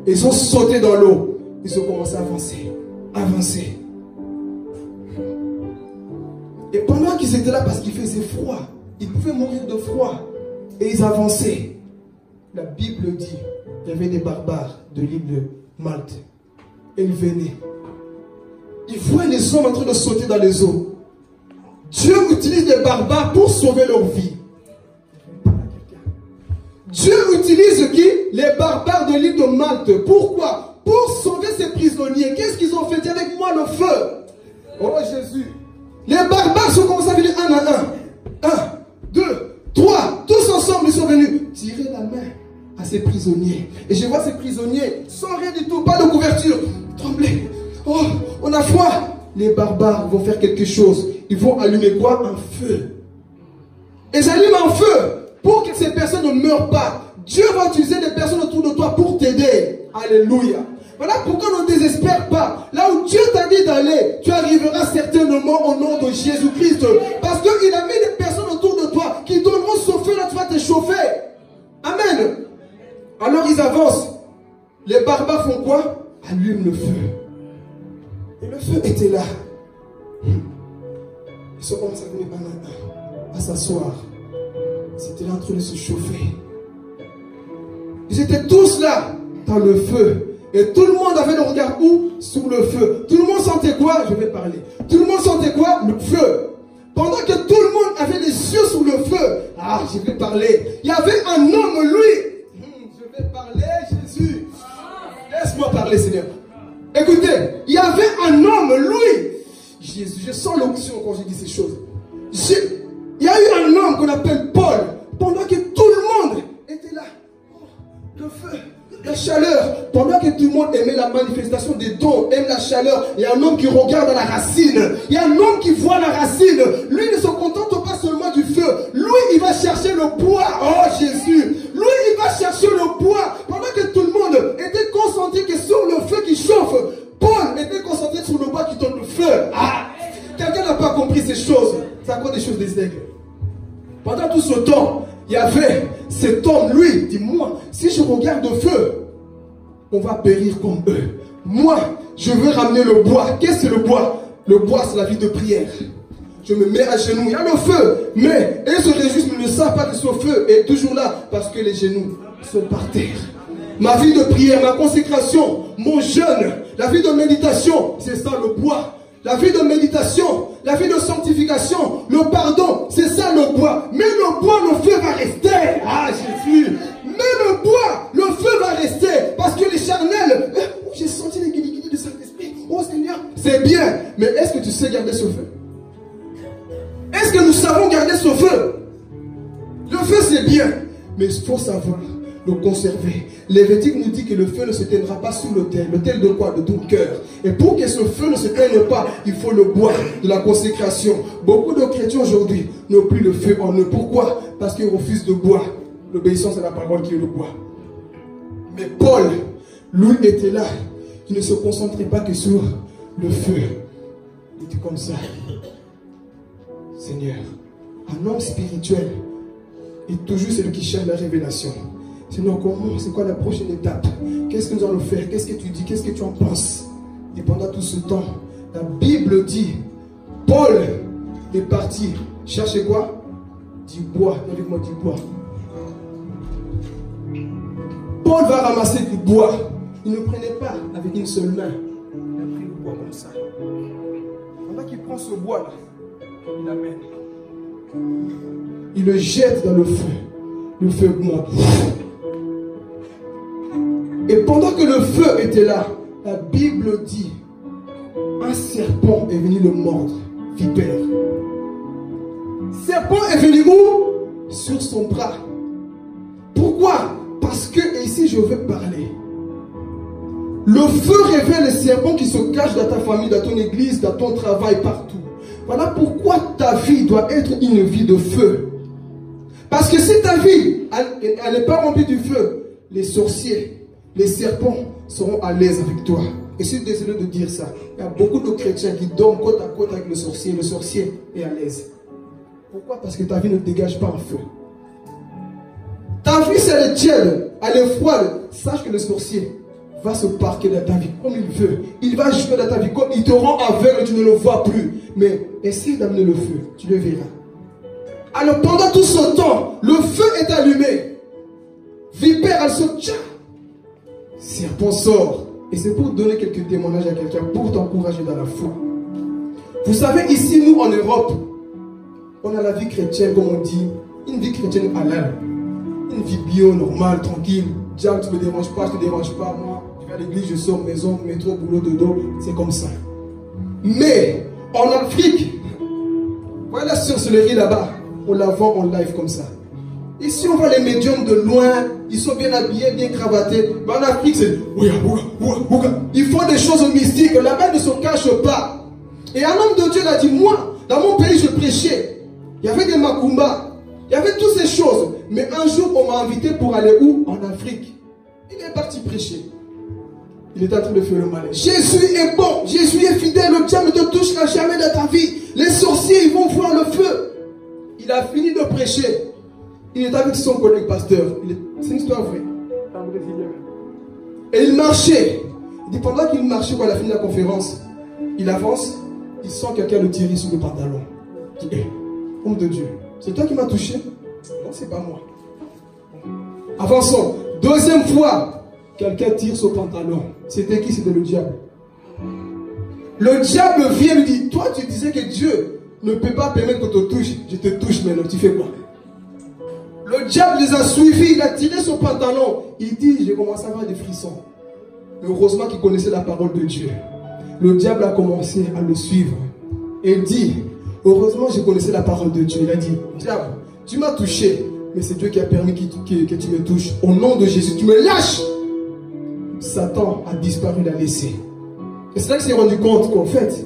Ils ont sauté dans l'eau. Ils ont commencé à avancer. Avancer. Et pendant qu'ils étaient là, parce qu'il faisait froid, ils pouvaient mourir de froid. Et ils avançaient. La Bible dit, il y avait des barbares de l'île de Malte. Et ils venaient. Ils voient les hommes en train de sauter dans les eaux. Dieu utilise les barbares pour sauver leur vie. Dieu utilise qui? Les barbares de l'île de Malte. Pourquoi? Pour sauver ses prisonniers. Qu'est-ce qu'ils ont fait? Avec moi le feu. Oh Jésus. Les barbares sont commencés à venir un à un. 1, 2, 3. Tous ensemble ils sont venus tirer la main à ces prisonniers. Et je vois ces prisonniers sans rien du tout, pas de couverture, trembler. Oh, on a froid. Les barbares vont faire quelque chose. Ils vont allumer quoi? Un feu. Et ils allument un feu pour que ces personnes ne meurent pas. Dieu va utiliser des personnes autour de toi pour t'aider. Alléluia. Voilà pourquoi on ne désespère pas. Là où Dieu t'a dit d'aller, tu arriveras certainement au nom de Jésus-Christ. Parce qu'il a mis des personnes autour de toi qui donneront ce feu là, tu vas te chauffer. Amen. Alors ils avancent. Les barbares font quoi? Allument le feu. Et le feu était là. Ils sont commencés à venir un à un, à s'asseoir. C'était là en train de se chauffer. Ils étaient tous là, dans le feu. Et tout le monde avait le regard où? Sur le feu. Tout le monde sentait quoi? Je vais parler. Tout le monde sentait quoi? Le feu. Pendant que tout le monde avait les yeux sur le feu. Ah, je vais parler. Il y avait un homme, lui. Je vais parler, Jésus. Laisse-moi parler, Seigneur. Écoutez, il y avait un homme, lui. Jésus, je sens l'onction quand je dis ces choses. Il y a eu un homme qu'on appelle Paul. Pendant que tout le monde était là. Le feu. La chaleur, pendant que tout le monde aimait la manifestation des dons, aime la chaleur, il y a un homme qui regarde la racine, il y a un homme qui voit la racine, lui ne se contente pas seulement du feu, lui il va chercher le bois, oh Jésus, lui il va chercher le bois, pendant que tout le monde était concentré que sur le feu qui chauffe, Paul était concentré sur le bois qui donne le feu. Ah, quelqu'un n'a pas compris ces choses, c'est encore des choses des aigles. Pendant tout ce temps, il y avait cet homme, lui, dis-moi, si je regarde le feu, on va périr comme eux. Moi, je veux ramener le bois. Qu'est-ce que le bois? Le bois, c'est la vie de prière. Je me mets à genoux, il y a le feu. Mais eux se réjouissent, mais ne savent pas que ce feu est toujours là, parce que les genoux sont par terre. Ma vie de prière, ma consécration, mon jeûne, la vie de méditation, c'est ça le bois. La vie de méditation, la vie de sanctification, le pardon, c'est ça le bois. Mais le bois, le feu va rester. Ah, Jésus. Mais le bois, le feu va rester. Parce que les charnels, j'ai senti les guilis de Saint-Esprit. Oh Seigneur, c'est bien. Mais est-ce que tu sais garder ce feu? Est-ce que nous savons garder ce feu? Le feu, c'est bien. Mais il faut savoir le conserver. Lévitique nous dit que le feu ne se tiendra pas sous l'autel. L'autel de quoi? De ton cœur. Et pour que ce feu ne se teigne pas, il faut le bois de la consécration. Beaucoup de chrétiens aujourd'hui n'ont plus le feu en eux. Pourquoi? Parce qu'ils refusent de boire. L'obéissance à la parole qui est le bois. Mais Paul, lui, était là. Il ne se concentrait pas que sur le feu. Il était comme ça. Seigneur, un homme spirituel est toujours celui qui cherche la révélation. Seigneur, comment, c'est quoi la prochaine étape? Qu'est-ce que nous allons faire? Qu'est-ce que tu dis? Qu'est-ce que tu en penses? Et pendant tout ce temps, la Bible dit, Paul est parti chercher quoi? Du bois. Avec moi, du bois. Paul va ramasser du bois. Il ne prenait pas avec une seule main. Il a pris le bois comme ça. Pendant qu'il prend prend ce bois-là, il l'amène. Il le jette dans le feu. Le feu monte. Et pendant que le feu était là, la Bible dit, un serpent est venu le mordre, vipère. Serpent est venu où? Sur son bras. Pourquoi? Parce que, et ici je veux parler, le feu révèle les serpents qui se cachent dans ta famille, dans ton église, dans ton travail, partout. Voilà pourquoi ta vie doit être une vie de feu. Parce que si ta vie, elle n'est pas remplie du feu, les sorciers, les serpents seront à l'aise avec toi. Et je suis désolé de dire ça. Il y a beaucoup de chrétiens qui dorment côte à côte avec le sorcier est à l'aise. Pourquoi? Parce que ta vie ne dégage pas un feu. Ta vie, si elle est tiède, elle est froide, sache que le sorcier va se parquer dans ta vie comme il veut. Il va jouer dans ta vie comme il te rend aveugle et tu ne le vois plus. Mais essaye d'amener le feu, tu le verras. Alors pendant tout ce temps, le feu est allumé. Vipère, elle se tient. Serpent sort. Et c'est pour donner quelques témoignages à quelqu'un, pour t'encourager dans la foi. Vous savez, ici, nous en Europe, on a la vie chrétienne, comme on dit, une vie chrétienne halal. Une vie bio, normale, tranquille. Diable, tu ne me déranges pas, je ne te dérange pas. Moi, je vais à l'église, je sors, maison, métro, boulot, dodo. C'est comme ça. Mais, en Afrique, voilà la sorcellerie là-bas. On la vend en live comme ça. Ici, on voit les médiums de loin. Ils sont bien habillés, bien cravatés. Mais en Afrique, c'est... Ils font des choses mystiques. Là-bas, ils ne se cachent pas. Et un homme de Dieu l'a dit, moi, dans mon pays, je prêchais. Il y avait des makumbas. Il y avait toutes ces choses. Mais un jour, on m'a invité pour aller où? En Afrique. Il est parti prêcher. Il est en train de faire le mal. Jésus est bon. Jésus est fidèle. Le diable ne te touchera jamais dans ta vie. Les sorciers, ils vont voir le feu. Il a fini de prêcher. Il est avec son collègue pasteur. C'est une histoire vraie. Et il marchait. Il dit, pendant qu'il marchait, quand il a fini la conférence, il avance. Il sent quelqu'un le tirer sur le pantalon. Il dit, homme de Dieu, c'est toi qui m'as touché? Non, c'est pas moi. Avançons. Deuxième fois, quelqu'un tire son pantalon. C'était qui? C'était le diable. Le diable vient et lui dit, toi tu disais que Dieu ne peut pas permettre qu'on te touche. Je te touche maintenant, tu fais quoi? Le diable les a suivis, il a tiré son pantalon. Il dit, j'ai commencé à avoir des frissons. Heureusement qu'il connaissait la parole de Dieu. Le diable a commencé à le suivre. Et il dit, heureusement je connaissais la parole de Dieu. Il a dit, diable, tu m'as touché, mais c'est Dieu qui a permis que tu me touches. Au nom de Jésus, tu me lâches. Satan a disparu, il a laissé. Et c'est là qu'il s'est rendu compte qu'en fait,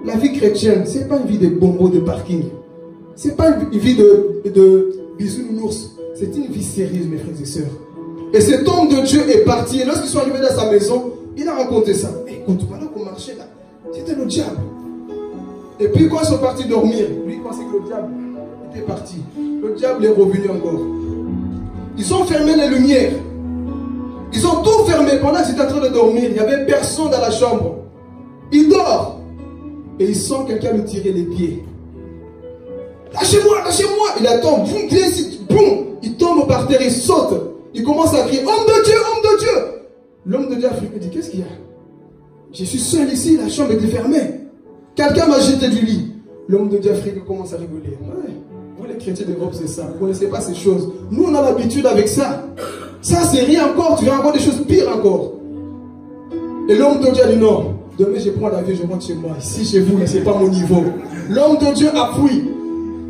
la vie chrétienne, ce n'est pas une vie de bonbons de parking. Ce n'est pas une vie de bisounours. C'est une vie sérieuse, mes frères et sœurs. Et cet homme de Dieu est parti. Et lorsqu'ils sont arrivés dans sa maison, il a raconté ça. Écoute, pendant qu'on marchait là, c'était le diable. Et puis quand ils sont partis dormir, lui il pensait que le diable était parti. Le diable est revenu encore. Ils ont fermé les lumières. Ils ont tout fermé. Pendant qu'ils étaient en train de dormir, il n'y avait personne dans la chambre. Il dort. Et il sent quelqu'un lui tirer les pieds. Lâchez-moi, lâchez-moi. Il attend, boum, il tombe par terre, il saute. Il commence à crier, homme de Dieu, homme de Dieu. L'homme de Dieu africain dit, qu'est-ce qu'il y a? Je suis seul ici, la chambre était fermée. Quelqu'un m'a jeté du lit. L'homme de Dieu africain commence à rigoler. Ouais. Vous les chrétiens d'Europe, c'est ça. Vous ne connaissez pas ces choses. Nous, on a l'habitude avec ça. Ça, c'est rien encore. Tu vas avoir des choses pires encore. Et l'homme de Dieu a dit non. Demain, je prends l'avion, je rentre chez moi. Ici, chez vous, ce n'est pas mon niveau. L'homme de Dieu a fui.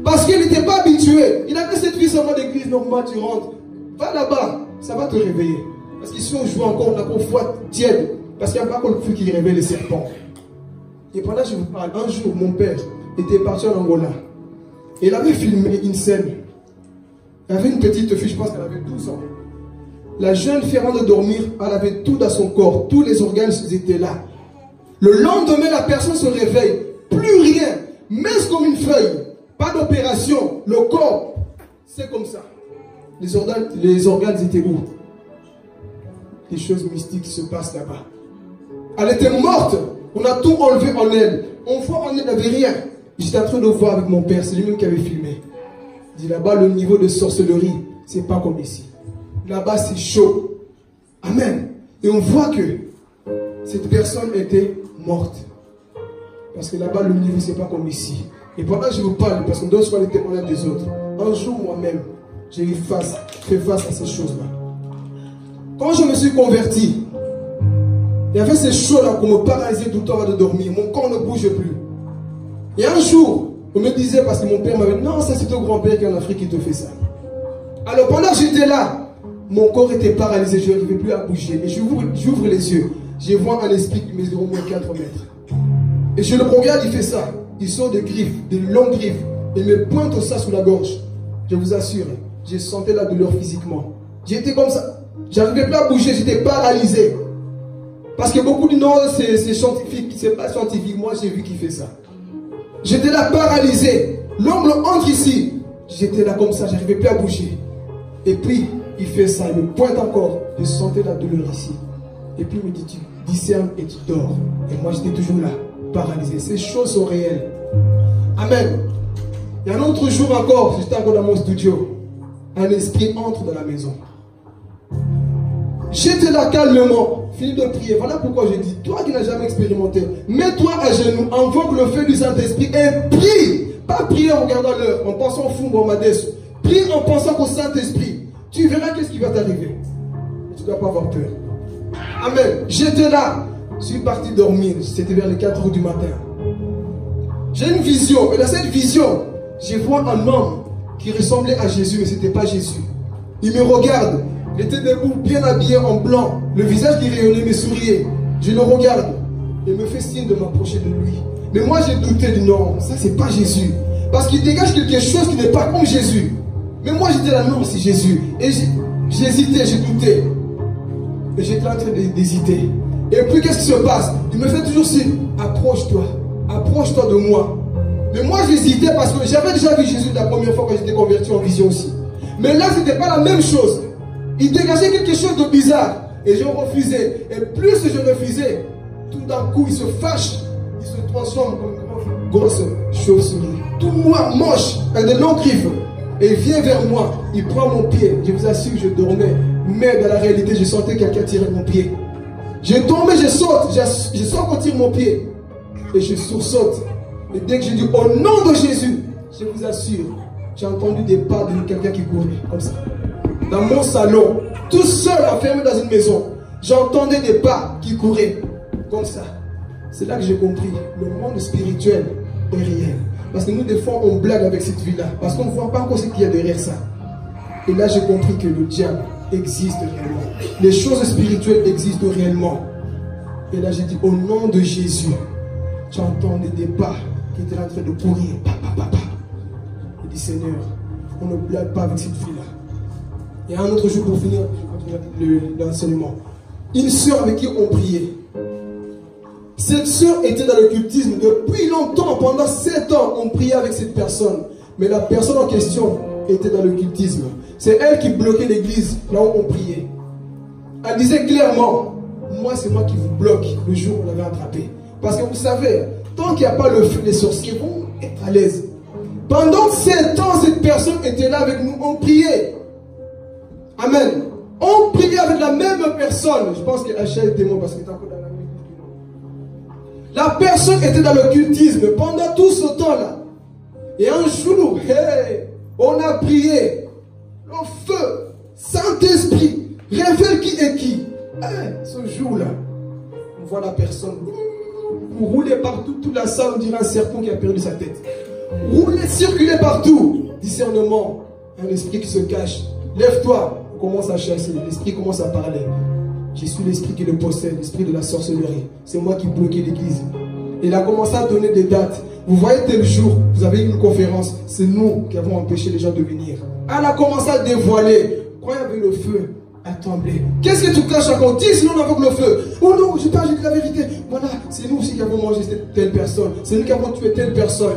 Parce qu'il n'était pas habitué. Il a fait cette vie seulement d'église normale, tu rentres. Va là-bas, ça va te réveiller. Parce qu'ici, on joue encore, on a encore foi tiède. Parce qu'il n'y a pas encore le feu qui réveille les serpents. Et pendant que je vous parle, un jour, mon père était parti en Angola. Et il avait filmé une scène. Il y avait une petite fille, je pense qu'elle avait 12 ans. La jeune fille, avant de dormir, elle avait tout dans son corps. Tous les organes étaient là. Le lendemain, la personne se réveille. Plus rien. Mince comme une feuille. Pas d'opération. Le corps, c'est comme ça. Les organes étaient où? Les choses mystiques se passent là-bas. Elle était morte. On a tout enlevé en elle. On voit en elle, il n'y avait rien. J'étais en train de voir avec mon père. C'est lui-même qui avait filmé. Il dit là-bas, le niveau de sorcellerie, c'est pas comme ici. Là-bas, c'est chaud. Amen. Et on voit que cette personne était morte. Parce que là-bas, le niveau, c'est pas comme ici. Et pendant que je vous parle, parce qu'on doit souvent les témoignages des autres, un jour, moi-même, j'ai fait face à ces choses-là. Quand je me suis converti, il y avait ces choses-là qui me paralysaient tout le temps avant de dormir. Mon corps ne bouge plus. Et un jour, on me disait, parce que mon père m'avait dit, non, ça c'est ton grand-père qui est en Afrique qui te fait ça. Alors pendant que j'étais là, mon corps était paralysé, je n'arrivais plus à bouger. Et j'ouvre les yeux, je vois un esprit qui mesure au moins 4 mètres. Et je le regarde, il fait ça. Il sort des griffes, des longues griffes, et me pointe ça sous la gorge. Je vous assure, j'ai senti la douleur physiquement. J'étais comme ça. J'arrivais plus à bouger, j'étais paralysé. Parce que beaucoup disent non, c'est scientifique, c'est pas scientifique. Moi, j'ai vu qu'il fait ça. J'étais là paralysé. L'ongle entre ici. J'étais là comme ça, j'arrivais plus à bouger. Et puis, il fait ça, il me pointe encore. Je sentais la douleur ici. Et puis, il me dit, tu discernes et tu dors. Et moi, j'étais toujours là, paralysé. Ces choses sont réelles. Amen. Et un autre jour encore, j'étais encore dans mon studio. Un esprit entre dans la maison. J'étais là calmement, fini de prier. Voilà pourquoi je dis, toi qui n'as jamais expérimenté, mets-toi à genoux, invoque le feu du Saint-Esprit et prie. Pas prier en regardant l'heure, en pensant au fond, prie en pensant au Saint-Esprit. Tu verras qu'est-ce qui va t'arriver. Tu ne dois pas avoir peur. Amen. J'étais là, je suis parti dormir. C'était vers les 4 h du matin. J'ai une vision, et dans cette vision, je vois un homme qui ressemblait à Jésus, mais ce n'était pas Jésus. Il me regarde. Il était debout, bien habillé en blanc, le visage qui rayonnait, me souriait. Je le regarde et me fait signe de m'approcher de lui. Mais moi j'ai douté du non, ça c'est pas Jésus. Parce qu'il dégage quelque chose qui n'est pas comme Jésus. Mais moi j'étais là, non, c'est Jésus. Et j'hésitais, j'ai douté. Et j'étais en train d'hésiter. Et puis qu'est-ce qui se passe? Il me fait toujours signe, approche-toi de moi. Mais moi j'hésitais parce que j'avais déjà vu Jésus la première fois quand j'étais converti en vision aussi. Mais là c'était pas la même chose. Il dégageait quelque chose de bizarre. Et je refusais. Et plus je refusais, tout d'un coup, il se fâche. Il se transforme comme une grosse chauve-souris. Tout noir, moche, avec de longues griffes. Et il vient vers moi. Il prend mon pied. Je vous assure que je dormais. Mais dans la réalité, je sentais quelqu'un tirer mon pied. Je tombe, je saute. Je sens qu'on tire mon pied. Et je sursaute. Et dès que je dis au nom de Jésus, je vous assure, j'ai entendu des pas de quelqu'un qui courait. Comme ça. Dans mon salon, tout seul enfermé dans une maison, j'entendais des pas qui couraient comme ça. C'est là que j'ai compris, le monde spirituel est réel. Parce que nous, des fois, on blague avec cette vie-là. Parce qu'on ne voit pas encore ce qu'il y a derrière ça. Et là, j'ai compris que le diable existe réellement. Les choses spirituelles existent réellement. Et là, j'ai dit, au nom de Jésus, j'entendais des pas qui étaient en train de courir. J'ai dit, Seigneur, on ne blague pas avec cette fille-là. Et un autre jour pour finir, je continue l'enseignement. Une sœur avec qui on priait. Cette sœur était dans l'occultisme depuis longtemps, pendant 7 ans, on priait avec cette personne. Mais la personne en question était dans l'occultisme. C'est elle qui bloquait l'église là où on priait. Elle disait clairement, moi c'est moi qui vous bloque le jour où on l'avait attrapé. Parce que vous savez, tant qu'il n'y a pas le feu, les sorciers vont être à l'aise. Pendant 7 ans, cette personne était là avec nous, on priait. Amen. On priait avec la même personne. Je pense que Hachel est témoin parce qu'il est encore dans la nuit. La personne était dans l'occultisme pendant tout ce temps-là. Et un jour, hey, on a prié. Le feu, Saint-Esprit, révèle qui est qui. Hey, ce jour-là, on voit la personne rouler partout, toute la salle, on dirait un serpent qui a perdu sa tête. Rouler, circuler partout. Discernement, un esprit qui se cache. Lève-toi. On commence à chasser, l'esprit commence à parler. Je suis l'esprit qui le possède, l'esprit de la sorcellerie. C'est moi qui bloquais l'église. Il a commencé à donner des dates. Vous voyez tel jour, vous avez une conférence, c'est nous qui avons empêché les gens de venir. Elle a commencé à dévoiler. Quand il y avait le feu, elle tremblait. Qu'est-ce que tu caches encore? Dis sinon on invoque le feu. Oh non, je t'ai dit la vérité. Voilà, c'est nous aussi qui avons mangé telle personne. C'est nous qui avons tué telle personne.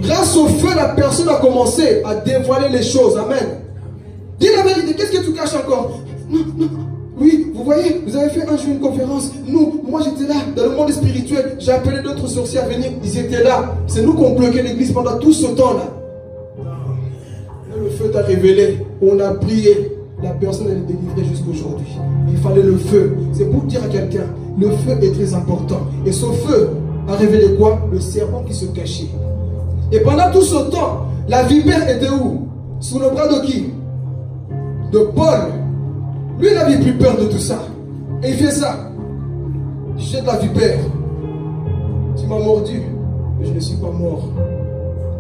Grâce au feu, la personne a commencé à dévoiler les choses. Amen. Dis la vérité, qu'est-ce que tu caches encore? Non, non. Oui, vous voyez, vous avez fait un jour une conférence. Moi j'étais là, dans le monde spirituel. J'ai appelé d'autres sorciers à venir. Ils étaient là. C'est nous qui avons bloqué l'église pendant tout ce temps-là. Le feu t'a révélé. On a prié. La personne elle est délivrée jusqu'aujourd'hui. Il fallait le feu. C'est pour dire à quelqu'un, le feu est très important. Et ce feu, a révélé quoi? Le serpent qui se cachait. Et pendant tout ce temps, la vipère était où? Sous le bras de qui? De Paul. Lui, il n'avait plus peur de tout ça. Et il fait ça. Jette la vipère. Tu m'as mordu, mais je ne suis pas mort.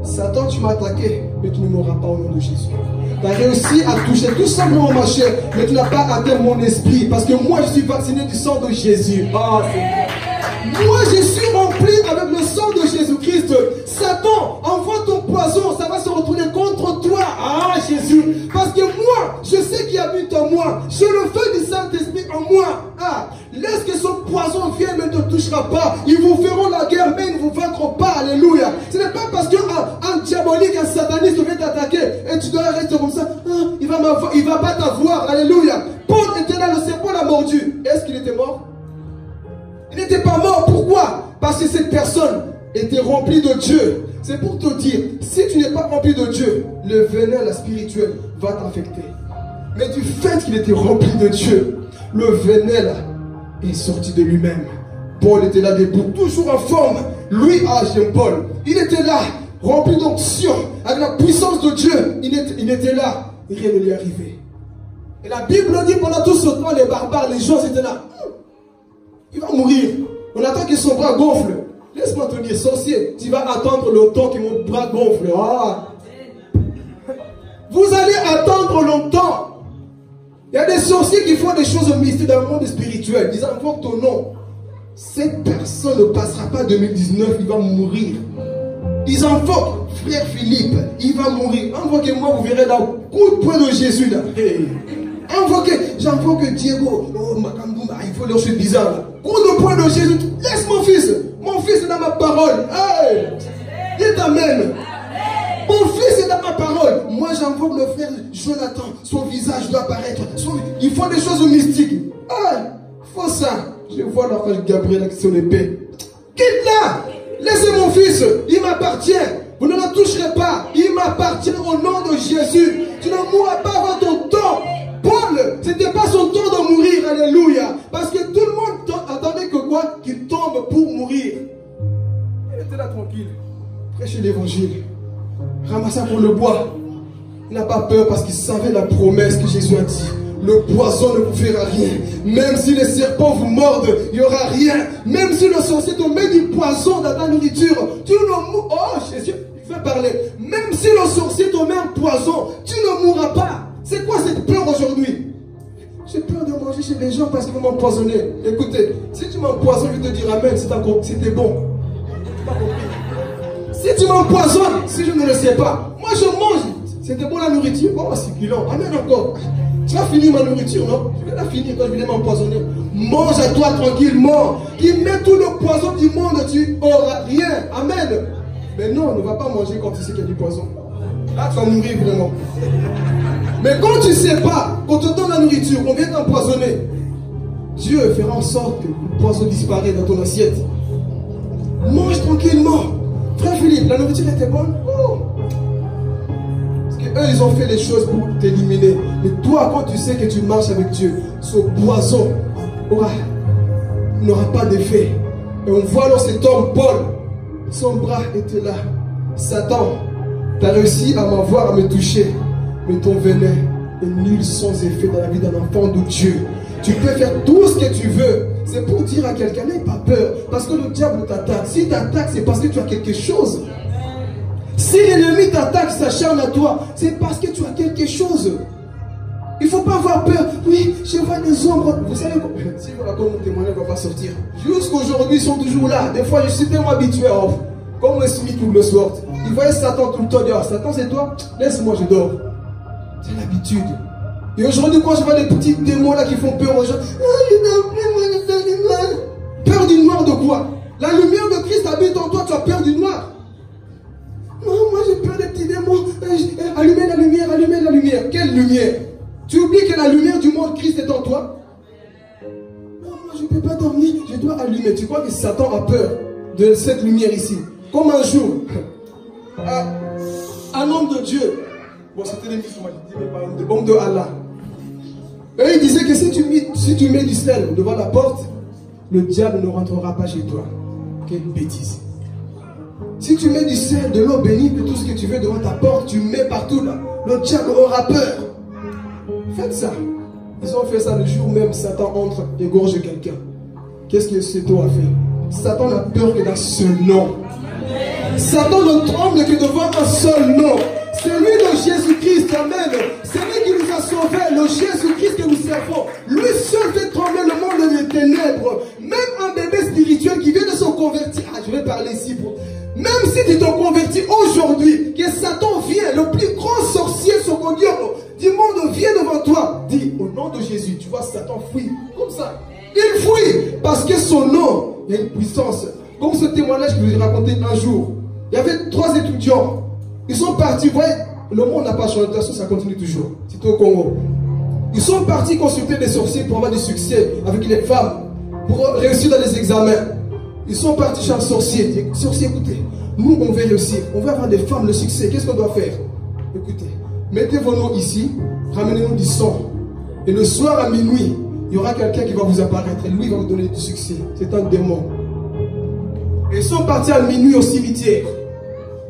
Satan, tu m'as attaqué, mais tu ne mourras pas au nom de Jésus. Tu as réussi à toucher tout simplement ma chair, mais tu n'as pas atteint mon esprit, parce que moi, je suis vacciné du sang de Jésus. Oh, moi, je suis rempli avec le sang de Jésus-Christ. Satan, envoie ton poison, ça va se retourner contre toi. Ah, Jésus. Parce que moi, je sais qu'il habite en moi. J'ai le feu du Saint-Esprit en moi. Ah, laisse que son poison vienne, mais ne te touchera pas. Ils vous feront la guerre, mais ils ne vous vaincront pas. Alléluia. Ce n'est pas parce qu'un diabolique, un sataniste vient t'attaquer et tu dois rester comme ça. Ah, il va pas t'avoir. Alléluia. Paul était là, le serpent l'a mordu. Est-ce qu'il était mort? Il n'était pas mort. Pourquoi? Parce que cette personne était remplie de Dieu. C'est pour te dire, si tu n'es pas rempli de Dieu, le venin, la spirituelle, va t'infecter. Mais du fait qu'il était rempli de Dieu, le venin là, est sorti de lui-même. Paul était là debout, toujours en forme. Lui, j'aime Paul. Il était là, rempli d'onction, avec la puissance de Dieu. Il était là, et rien ne lui arrivait. Et la Bible dit, pendant tout ce temps, les barbares, les gens étaient là. Il va mourir. On attend que son bras gonfle. Laisse-moi te dire, sorcier, tu vas attendre le temps que mon bras gonfle. Ah. Vous allez attendre longtemps. Il y a des sorciers qui font des choses mystiques dans le monde spirituel. Ils invoquent ton nom. Cette personne ne passera pas 2019, il va mourir. Ils invoquent frère Philippe, il va mourir. Invoquez-moi, vous verrez là, coup de poing de Jésus là. Hey. Invoquez, j'invoque Diego, oh Makambouma, il faut leur chose bizarre. Coup de poing de Jésus, laisse mon fils est dans ma parole. Hey. Il t'amène. Mon fils est dans ma parole. Moi j'invoque le frère Jonathan, son visage doit apparaître. Il faut des choses mystiques. Ah, faut ça. Je vois l'ange Gabriel avec son épée. Quitte-la. Laissez mon fils, il m'appartient. Vous ne le toucherez pas. Il m'appartient au nom de Jésus. Tu ne mourras pas avant ton temps. Paul, ce n'était pas son temps de mourir. Alléluia. Parce que tout le monde attendait que quoi? Qu'il tombe pour mourir. Il était là tranquille. Prêcher l'évangile. Ramasser pour le bois. Il n'a pas peur parce qu'il savait la promesse que Jésus a dit. Le poison ne vous fera rien. Même si les serpents vous mordent, il n'y aura rien. Même si le sorcier te met du poison dans ta nourriture, tu ne mourras. Oh Jésus, il fait parler. Même si le sorcier te met un poison, tu ne mourras pas. C'est quoi cette peur aujourd'hui? J'ai peur de manger chez les gens parce qu'ils vont m'empoisonner. Écoutez, si tu m'empoisonnes, je vais te dire amen, c'était bon. Si tu m'empoisonnes, si je ne le sais pas, moi je mange. C'était bon la nourriture? Oh, c'est kilant. Amen encore. Tu vas finir ma nourriture, non? Je vais la finir quand je vais m'empoisonner. Mange à toi tranquillement. Il met tout le poison du monde, tu n'auras rien. Amen. Mais non, ne va pas manger quand tu sais qu'il y a du poison. Là, tu vas mourir vraiment. Mais quand tu ne sais pas, quand on te donne la nourriture, on vient t'empoisonner, Dieu fera en sorte que le poison disparaisse dans ton assiette. Mange tranquillement. Frère Philippe, la nourriture était bonne? Oh. Eux, ils ont fait les choses pour t'éliminer. Mais toi, quand tu sais que tu marches avec Dieu, ce poison n'aura pas d'effet. Et on voit alors cet homme, Paul, son bras était là. Satan, tu as réussi à m'avoir, à me toucher. Mais ton venin est nul sans effet dans la vie d'un enfant de Dieu. Tu peux faire tout ce que tu veux. C'est pour dire à quelqu'un, n'aie pas peur. Parce que le diable t'attaque. Si t'attaque, c'est parce que tu as quelque chose. Si l'ennemi t'attaque, s'acharne à toi, c'est parce que tu as quelque chose. Il ne faut pas avoir peur. Oui, je vois des ombres. Vous savez quoi? Si je raconte mon témoignage, il ne va pas sortir. Jusqu'aujourd'hui, ils sont toujours là. Des fois, je suis tellement habitué à off. Comme le Smith ou le Sword. Ils voyaient Satan tout le temps. Ah, Satan, c'est toi? Laisse-moi, je dors. C'est l'habitude. Et aujourd'hui, quand je vois des petits démons là qui font peur aux gens, peur du noir de quoi? La lumière de Christ habite en toi, tu as peur du noir. Non, moi j'ai peur des petits démons. Allumez la lumière, allumez la lumière. Quelle lumière? Tu oublies que la lumière du monde Christ est en toi? Non, moi je ne peux pas dormir, je dois allumer. Tu crois que Satan a peur de cette lumière ici? Comme un jour, un homme de Dieu, bon c'était des musulmans, des hommes de Allah. Et il disait que si tu mets du sel devant la porte, le diable ne rentrera pas chez toi. Quelle bêtise. Si tu mets du sel, de l'eau bénite, de tout ce que tu veux devant ta porte, tu mets partout là. Le diable aura peur. Faites ça. Ils ont fait ça le jour même, Satan entre, égorge quelqu'un. Qu'est-ce que Satan a fait? Satan n'a peur que d'un seul nom. Satan ne tremble que devant un seul nom. Celui de Jésus-Christ, amen. Celui qui nous a sauvés, le Jésus-Christ que nous servons. Lui seul fait trembler le monde des ténèbres. Même un bébé spirituel qui vient de se convertir. Ah, je vais parler ici pour... Même si tu t'en convertis aujourd'hui, que Satan vient, le plus grand sorcier secondaire du monde vient devant toi, dis au nom de Jésus, tu vois Satan fuit, comme ça. Il fuit, parce que son nom, il y a une puissance. Comme ce témoignage que je vous ai raconté un jour. Il y avait 3 étudiants, ils sont partis, vous voyez, le monde n'a pas changé, de toute façon ça continue toujours, c'est au Congo. Ils sont partis consulter des sorciers pour avoir du succès avec les femmes, pour réussir dans les examens. Ils sont partis chez un sorcier. Sorcier, écoutez, nous on veut réussir, on veut avoir des femmes, le succès. Qu'est-ce qu'on doit faire? Écoutez, mettez vos noms ici, ramenez-nous du sang. Et le soir à minuit, il y aura quelqu'un qui va vous apparaître et lui il va vous donner du succès. C'est un démon. Et ils sont partis à minuit au cimetière.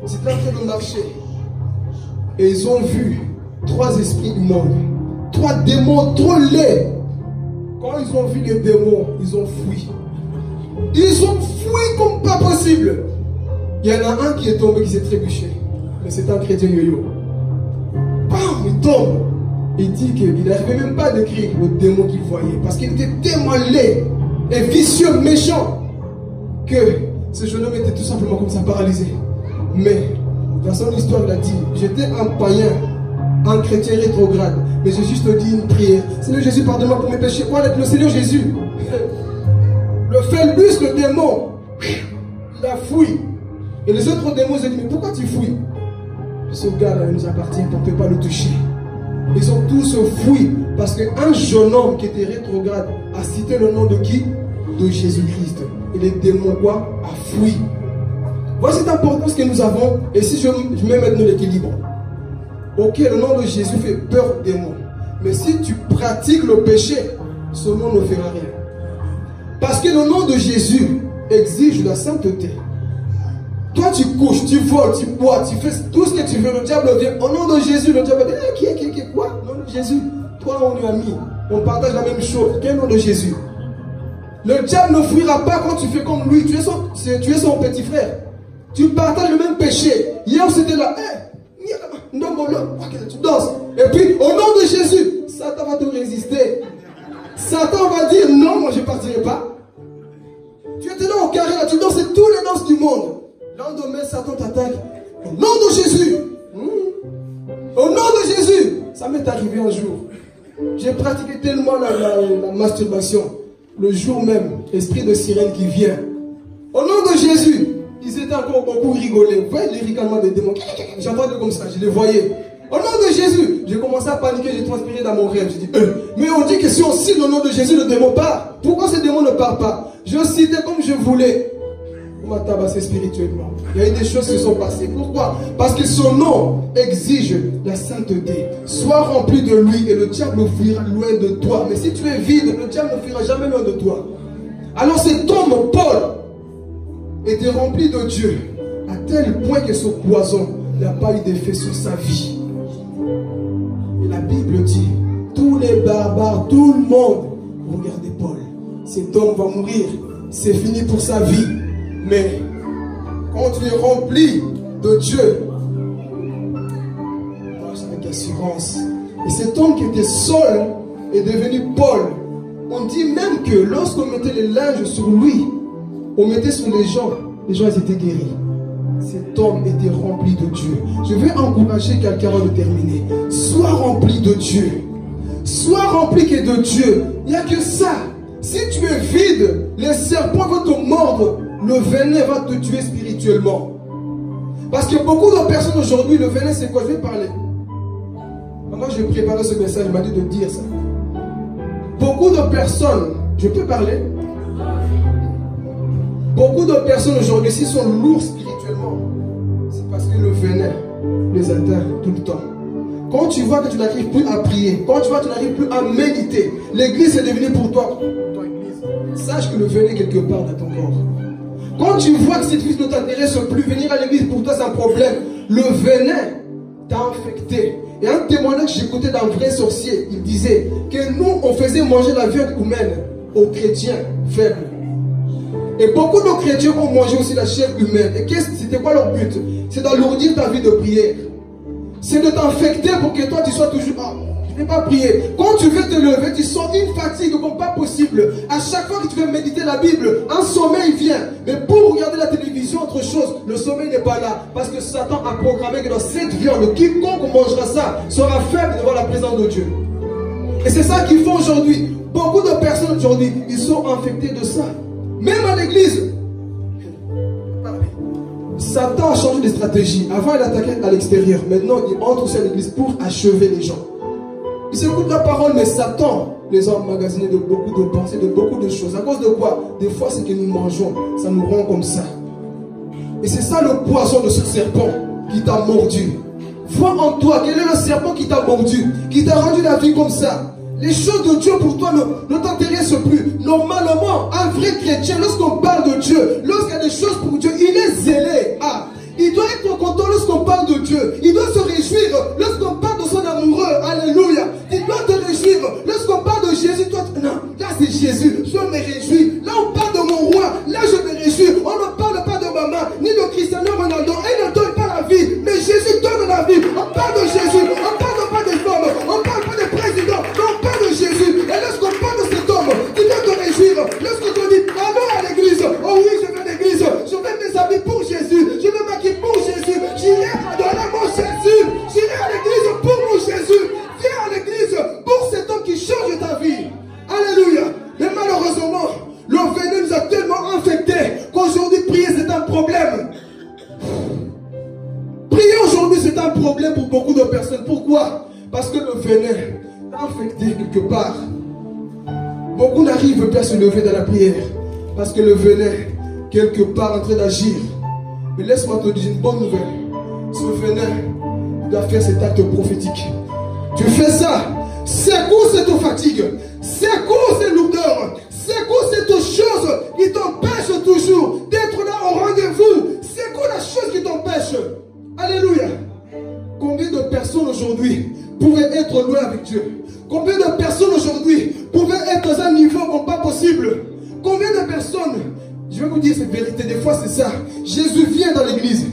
C'était en train de marcher. Et ils ont vu 3 esprits immondes. 3 démons trop laids. Quand ils ont vu les démons, ils ont fui. Ils ont fui comme pas possible. Il y en a un qui est tombé, qui s'est trébuché. Mais c'est un chrétien yo-yo. Bam, il tombe. Il dit qu'il n'arrivait même pas à décrire le démon qu'il voyait. Parce qu'il était tellement laid et vicieux, méchant, que ce jeune homme était tout simplement comme ça, paralysé. Mais, dans son histoire, il a dit, j'étais un païen, un chrétien rétrograde. Mais j'ai juste dit une prière. Seigneur Jésus, pardonne-moi pour mes péchés. Quoi d'être le Seigneur Jésus? Le phébus, le démon, il a fui. Et les autres démons, ils ont dit, mais pourquoi tu fouilles? Ce gars-là, il nous appartient, on ne peut pas le toucher. Ils ont tous fui parce qu'un jeune homme qui était rétrograde a cité le nom de qui? De Jésus-Christ. Et les démons, quoi? A fui. Voici cette importance que nous avons. Et si je mets maintenant l'équilibre. Ok, le nom de Jésus fait peur aux démons. Mais si tu pratiques le péché, ce nom ne fera rien. Parce que le nom de Jésus exige la sainteté. Toi tu couches, tu voles, tu bois, tu fais tout ce que tu veux. Le diable vient au nom de Jésus. Le diable dit, quoi? Au nom de Jésus. Toi on est amis. On partage la même chose. Quel nom de Jésus? Le diable ne fuira pas quand tu fais comme lui. Tu es son petit frère. Tu partages le même péché. Hier c'était là. Tu danses. Et puis au nom de Jésus, Satan va te résister. Satan va dire non, moi je ne partirai pas. Tu étais là au carré, là, tu dansais tous les danses du monde. Lendemain, Satan t'attaque. Au nom de Jésus. Au nom de Jésus. Ça m'est arrivé un jour. J'ai pratiqué tellement la masturbation. Le jour même, esprit de sirène qui vient. Au nom de Jésus. Ils étaient encore beaucoup rigolés. Vous voyez les ricanements des démons. J'entendais comme ça, je les voyais. Au nom de Jésus, j'ai commencé à paniquer, j'ai transpiré dans mon rêve. J'ai dit, mais on dit que si on cite le nom de Jésus, le démon part. Pourquoi ce démon ne part pas? Je citais comme je voulais. On m'a tabassé spirituellement. Il y a eu des choses qui sont passées. Pourquoi? Parce que son nom exige la sainteté. Sois rempli de lui et le diable fuira loin de toi. Mais si tu es vide, le diable ne fuira jamais loin de toi. Alors cet homme, Paul, était rempli de Dieu à tel point que ce poison n'a pas eu d'effet sur sa vie. Et la Bible dit, tous les barbares, tout le monde, regardez Paul, cet homme va mourir, c'est fini pour sa vie. Mais quand tu es rempli de Dieu, marche avec assurance. Et cet homme qui était Saul est devenu Paul. On dit même que lorsqu'on mettait les linges sur lui, on mettait sur les gens ils étaient guéris. Cet homme était rempli de Dieu. Je vais encourager quelqu'un avant de terminer. Sois rempli de Dieu. Sois rempli que de Dieu. Il n'y a que ça. Si tu es vide, les serpents vont te mordre. Le venin va te tuer spirituellement. Parce que beaucoup de personnes aujourd'hui, le venin c'est quoi? Je vais parler. Moi j'ai préparé ce message, il m'a dit de dire ça. Beaucoup de personnes, je peux parler? Beaucoup de personnes aujourd'hui, s'ils sont lourds spirituellement, c'est parce que le venin les atteint tout le temps. Quand tu vois que tu n'arrives plus à prier, quand tu vois que tu n'arrives plus à méditer, l'église est devenue pour toi, ton église. Sache que le venin quelque part dans ton corps. Quand tu vois que cette vie ne t'intéresse plus, venir à l'église pour toi c'est un problème. Le venin t'a infecté. Et un témoignage que j'écoutais d'un vrai sorcier, il disait que nous, on faisait manger la viande humaine aux chrétiens faibles. Et beaucoup de chrétiens ont mangé aussi la chair humaine. Et c'était quoi leur but? C'est d'alourdir ta vie de prière. C'est de t'infecter pour que toi tu sois toujours... Ah, je ne vais pas prier. Quand tu veux te lever, tu sens une fatigue comme pas possible. À chaque fois que tu veux méditer la Bible, un sommeil vient. Mais pour regarder la télévision, autre chose, le sommeil n'est pas là. Parce que Satan a programmé que dans cette viande, quiconque mangera ça sera faible devant la présence de Dieu. Et c'est ça qu'ils font aujourd'hui. Beaucoup de personnes aujourd'hui, ils sont infectés de ça. Même à l'église. Satan a changé de stratégie. Avant, il attaquait à l'extérieur. Maintenant, il entre aussi à l'église pour achever les gens. Ils écoutent la parole, mais Satan les a emmagasinés de beaucoup de pensées, de beaucoup de choses. À cause de quoi? Des fois, c'est que nous mangeons. Ça nous rend comme ça. Et c'est ça le poison de ce serpent qui t'a mordu. Vois en toi, quel est le serpent qui t'a mordu, qui t'a rendu la vie comme ça. Les choses de Dieu pour toi ne t'intéressent plus. Normalement, un vrai chrétien, lorsqu'on parle de Dieu, lorsqu'il y a des choses pour Dieu, il est zélé. Ah, il doit être content lorsqu'on parle de Dieu. Il doit se réjouir lorsqu'on parle de son amoureux. Alléluia. Il doit te réjouir lorsqu'on parle de Jésus. Toi, non, là c'est Jésus. Je me réjouis. Là on parle de mon roi. Là je me réjouis. On ne parle pas de maman, ni de Cristiano Ronaldo. Il ne donne pas la vie. Mais Jésus donne la vie. On parle de Jésus. On ne parle pas des femmes. On ne parle pas des présidents. Mais on parle de Jésus. Et lorsqu'on parle de cet homme, tu dois te réjouir. Lorsqu'on dit, allons à l'église. Oh oui, je vais à l'église. Je vais mes habits pour Jésus. Je vais maquiller pour Jésus. J'irai adorer mon Jésus. J'irai à l'église pour mon Jésus. Viens à l'église pour cet homme qui change ta vie. Alléluia. Mais malheureusement, le venin nous a tellement infectés qu'aujourd'hui, prier c'est un problème. Prier aujourd'hui c'est un problème pour beaucoup de personnes. Pourquoi? Parce que le venin t'a infecté quelque part. Beaucoup n'arrivent pas à se lever dans la prière. Parce que le venin, quelque part, est en train d'agir. Mais laisse-moi te dire une bonne nouvelle. Ce venin doit faire cet acte prophétique. Tu fais ça. Secoue cette fatigue. Secoue ces lourdeurs. Secoue cette chose qui t'empêche toujours d'être là au rendez-vous. Secoue la chose qui t'empêche. Alléluia. Combien de personnes aujourd'hui pourraient être loin avec Dieu? Combien de personnes aujourd'hui pourraient être dans un niveau comme pas possible? Combien de personnes, je vais vous dire cette vérité, des fois c'est ça. Jésus vient dans l'église.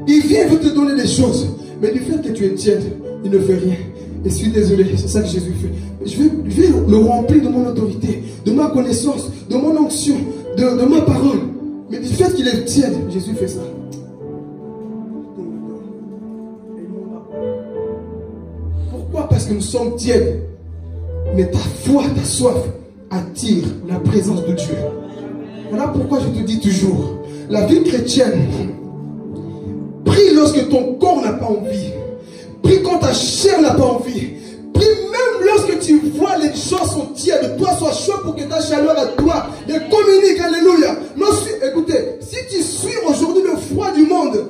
Il vient vous te donner des choses. Mais du fait que tu es tiède, il ne fait rien. Et je suis désolé, c'est ça que Jésus fait. Je vais le remplir de mon autorité, de ma connaissance, de mon onction, de ma parole. Mais du fait qu'il est tiède, Jésus fait ça. Pourquoi? Parce que nous sommes tièdes. Mais ta foi, ta soif attire la présence de Dieu. Voilà pourquoi je te dis toujours, la vie chrétienne, prie lorsque ton corps n'a pas envie. Prie quand ta chair n'a pas envie. Prie même lorsque tu vois les choses sont tièdes. Toi, sois chaud pour que ta chaleur à toi les communique. Alléluia. Non, écoutez, si tu suis aujourd'hui le froid du monde,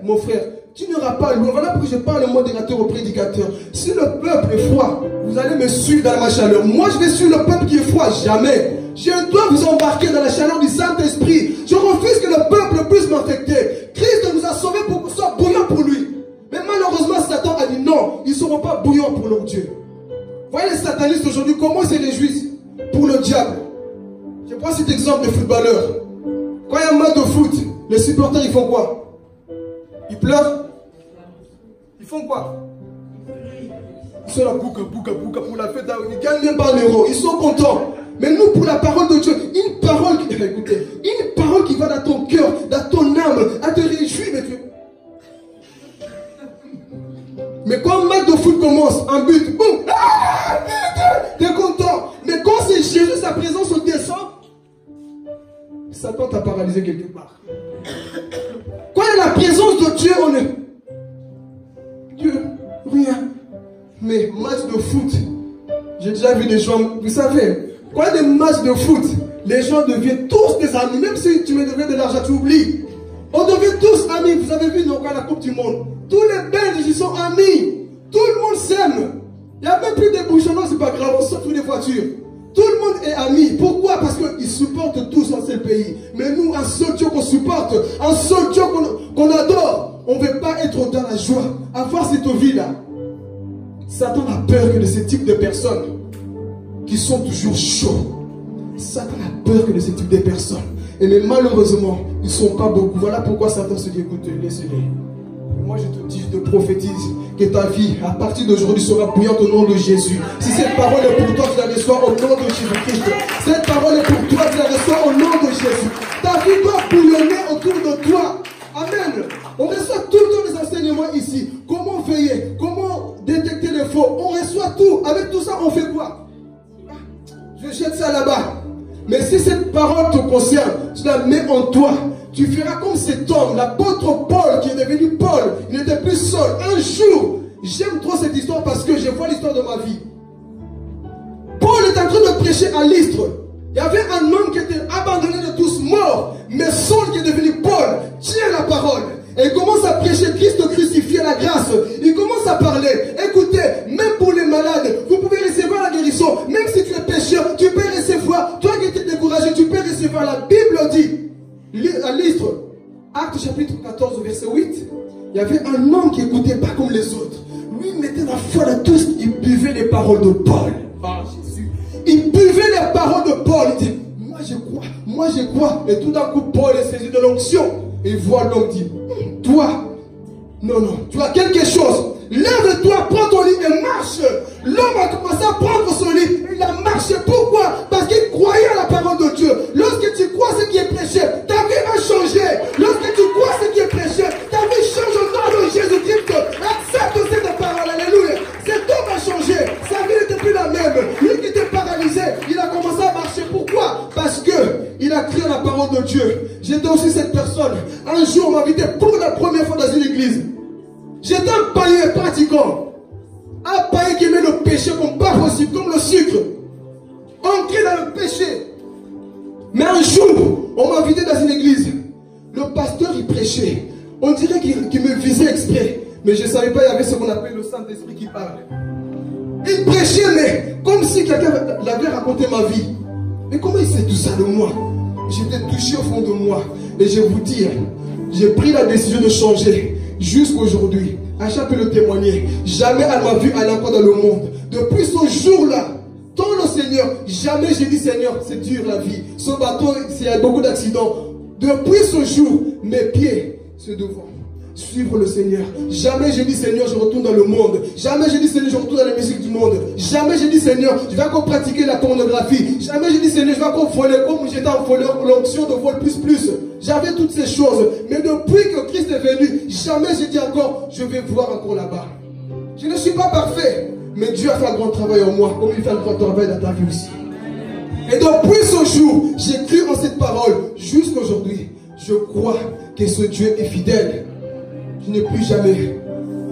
mon frère, tu n'auras pas loin. Voilà pourquoi je parle au modérateur, au prédicateur. Si le peuple est froid, vous allez me suivre dans ma chaleur. Moi, je vais suivre le peuple qui est froid. Jamais. Je dois vous embarquer dans la chaleur du Saint-Esprit. Je refuse que le peuple puisse m'affecter. Christ nous a sauvés pour qu'on soit bouillant pour lui. Mais malheureusement, Satan a dit non, ils ne seront pas bouillants pour leur Dieu. Voyez les satanistes aujourd'hui, comment ils se réjouissent pour le diable. Je prends cet exemple de footballeurs. Quand il y a un match de foot, les supporters, ils font quoi? Ils pleurent. Ils font quoi? Ils sont là, bouka pour la fête. Ils gagnent même pas l'euro. Ils sont contents. Mais nous, pour la parole de Dieu, une parole qui, écoutez, une parole qui va dans ton cœur, dans ton âme, à te réjouir. Mais quand un match de foot commence, un but, boum, t'es content. Mais quand c'est Jésus, sa présence descend, Satan t'a paralysé quelque part. Quand il y a la présence de Dieu, on est... Dieu, rien. Mais match de foot, j'ai déjà vu des gens, vous savez, quand il y a des matchs de foot, les gens deviennent tous des amis. Même si tu me devais de l'argent, tu oublies. On devient tous amis. Vous avez vu donc à la Coupe du Monde, tous les Belges, ils sont amis. Tout le monde s'aime. Il n'y a même plus de bouchons, c'est pas grave, on sort toutes les voitures. Tout le monde est ami. Pourquoi? Parce qu'ils supportent tous un seul pays. Mais nous, un seul Dieu qu'on supporte, un seul Dieu qu'on adore, on ne veut pas être dans la joie. Avoir cette vie-là. Satan a peur que de ce type de personnes qui sont toujours chauds. Satan a peur que de ce type de personnes. Et mais malheureusement, ils ne sont pas beaucoup. Voilà pourquoi Satan se dit, écoute, laisse-les. Moi je te dis, je te prophétise que ta vie, à partir d'aujourd'hui, sera bouillante au nom de Jésus. Si cette parole est pour toi, tu la reçois au nom de Jésus-Christ. Cette parole est pour toi, tu la reçois au nom de Jésus. Ta vie doit bouillonner autour de toi. Amen. On reçoit tout le temps les enseignements ici. Comment veiller, comment détecter les faux. On reçoit tout. Avec tout ça, on fait quoi? Je jette ça là-bas. Mais si cette parole te concerne, tu la mets en toi. Tu feras comme cet homme, l'apôtre Paul, qui est devenu Paul. Il n'était plus seul. Un jour, j'aime trop cette histoire parce que je vois l'histoire de ma vie. Paul est en train de prêcher à Lystre. Il y avait un homme qui était abandonné de tous, mort. Mais Saul, qui est devenu Paul, tient la parole. Et il commence à prêcher Christ crucifié, la grâce. Il commence à parler. Écoutez, même pour les malades, vous pouvez recevoir la guérison. Même si tu es pécheur, tu peux recevoir. Toi qui étais découragé, tu peux recevoir. La Bible dit, à Lystre, Acte chapitre 14, verset 8, il y avait un homme qui n'écoutait pas comme les autres. Lui, il mettait la foi dans tous. Il buvait les paroles de Paul. Ah, Jésus. Il buvait les paroles de Paul. Il dit, moi je crois. Et tout d'un coup, Paul est saisi de l'onction. Et il voit l'homme dire, toi, non, tu as quelque chose. Lève-toi, prends ton lit et marche. L'homme a commencé à prendre son lit. Et il a marché. Pourquoi? Parce qu'il croyait à la parole de Dieu. Lorsque tu crois ce qui est prêché, ta vie va changer. Lorsque tu crois ce qui est prêché, ta vie change au nom de Jésus-Christ. Accepte cette parole. Alléluia. Cet homme a changé. Sa vie n'était plus la même. Lui qui était paralysé, il a commencé à marcher. Pourquoi? Parce que il a cru à la parole de Dieu. J'étais aussi cette personne. Un jour, on m'a invité pour la première fois dans une église. J'étais un païen pratiquant. Un païen qui aimait le péché comme pas possible, comme le sucre. Ancré dans le péché. Mais un jour, on m'a invité dans une église. Le pasteur, il prêchait. On dirait qu'il me visait exprès. Mais je ne savais pas, il y avait ce qu'on appelle le Saint-Esprit qui parle. Il prêchait, mais comme si quelqu'un l'avait raconté ma vie. Mais comment il sait tout ça de moi? J'étais touché au fond de moi. Et je vous dis, j'ai pris la décision de changer. Jusqu'aujourd'hui, Acha peut le témoigner. Jamais elle m'a vu aller encore dans le monde. Depuis ce jour-là, dans le Seigneur, jamais j'ai dit Seigneur, c'est dur la vie. Ce bateau, il y a beaucoup d'accidents. Depuis ce jour, mes pieds se devant. Suivre le Seigneur. Jamais j'ai dit Seigneur, je retourne dans le monde. Jamais j'ai dit Seigneur, je retourne dans la musique du monde. Jamais j'ai dit Seigneur, je vais encore pratiquer la pornographie. Jamais j'ai dit Seigneur, je vais encore voler comme j'étais en voleur, l'onction de vol plus. J'avais toutes ces choses. Mais depuis que Christ est venu, jamais j'ai dit encore, je vais voir encore là-bas. Je ne suis pas parfait. Mais Dieu a fait un grand travail en moi, comme il fait un grand travail dans ta vie aussi. Et depuis ce jour, j'ai cru en cette parole. Jusqu'aujourd'hui, je crois que ce Dieu est fidèle. Je n'ai plus jamais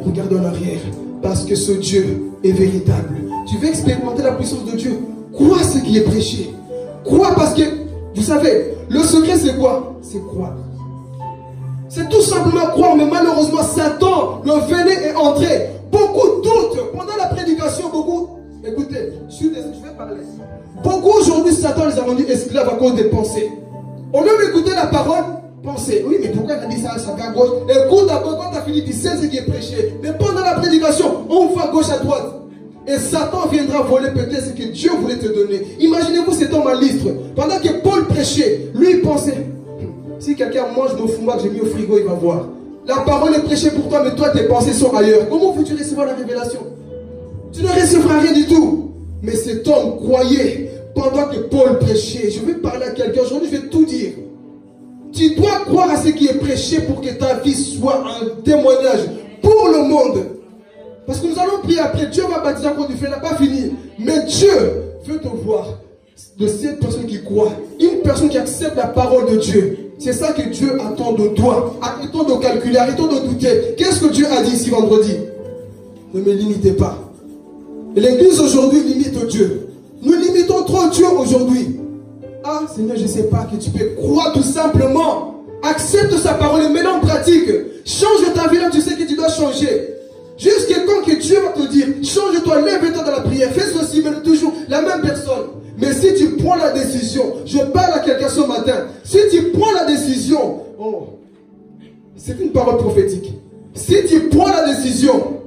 regardé en arrière. Parce que ce Dieu est véritable. Tu veux expérimenter la puissance de Dieu? Crois ce qui est prêché. Crois parce que, vous savez, le secret c'est quoi? C'est croire. C'est tout simplement croire. Mais malheureusement, Satan, le venin est entré. Beaucoup doutent pendant la prédication. Beaucoup, écoutez, je vais parler. Beaucoup aujourd'hui, Satan les a rendus esclaves à cause des pensées. Au lieu d'écouter la parole, pensez, oui, mais pourquoi tu as dit ça à gauche? Écoute d'abord, quand tu as fini, tu sais ce qui est prêché. Mais pendant la prédication, on va gauche à droite. Et Satan viendra voler peut-être ce que Dieu voulait te donner. Imaginez-vous cet homme à Lystre. Pendant que Paul prêchait, lui il pensait, si quelqu'un mange mon fumba que j'ai mis au frigo, il va voir. La parole est prêchée pour toi, mais toi tes pensées sont ailleurs. Comment veux-tu recevoir la révélation? Tu ne recevras rien du tout. Mais cet homme croyait pendant que Paul prêchait. Je vais parler à quelqu'un aujourd'hui, je vais tout dire. Tu dois croire à ce qui est prêché pour que ta vie soit un témoignage pour le monde. Parce que nous allons prier après. Dieu va baptiser encore du feu, il n'a pas fini. Mais Dieu veut te voir de cette personne qui croit. Une personne qui accepte la parole de Dieu. C'est ça que Dieu attend de toi. Arrêtons de calculer, arrêtons de douter. Qu'est-ce que Dieu a dit ici vendredi? Ne me limitez pas. L'église aujourd'hui limite Dieu. Nous limitons trop Dieu aujourd'hui. Ah Seigneur, je ne sais pas, que tu peux croire tout simplement. Accepte sa parole et mets-la en pratique. Change ta vie là, tu sais que tu dois changer. Jusqu'à quand que Dieu va te dire, change-toi, lève-toi dans la prière, fais ceci, mais toujours la même personne. Mais si tu prends la décision, je parle à quelqu'un ce matin, si tu prends la décision, oh, c'est une parole prophétique. Si tu prends la décision,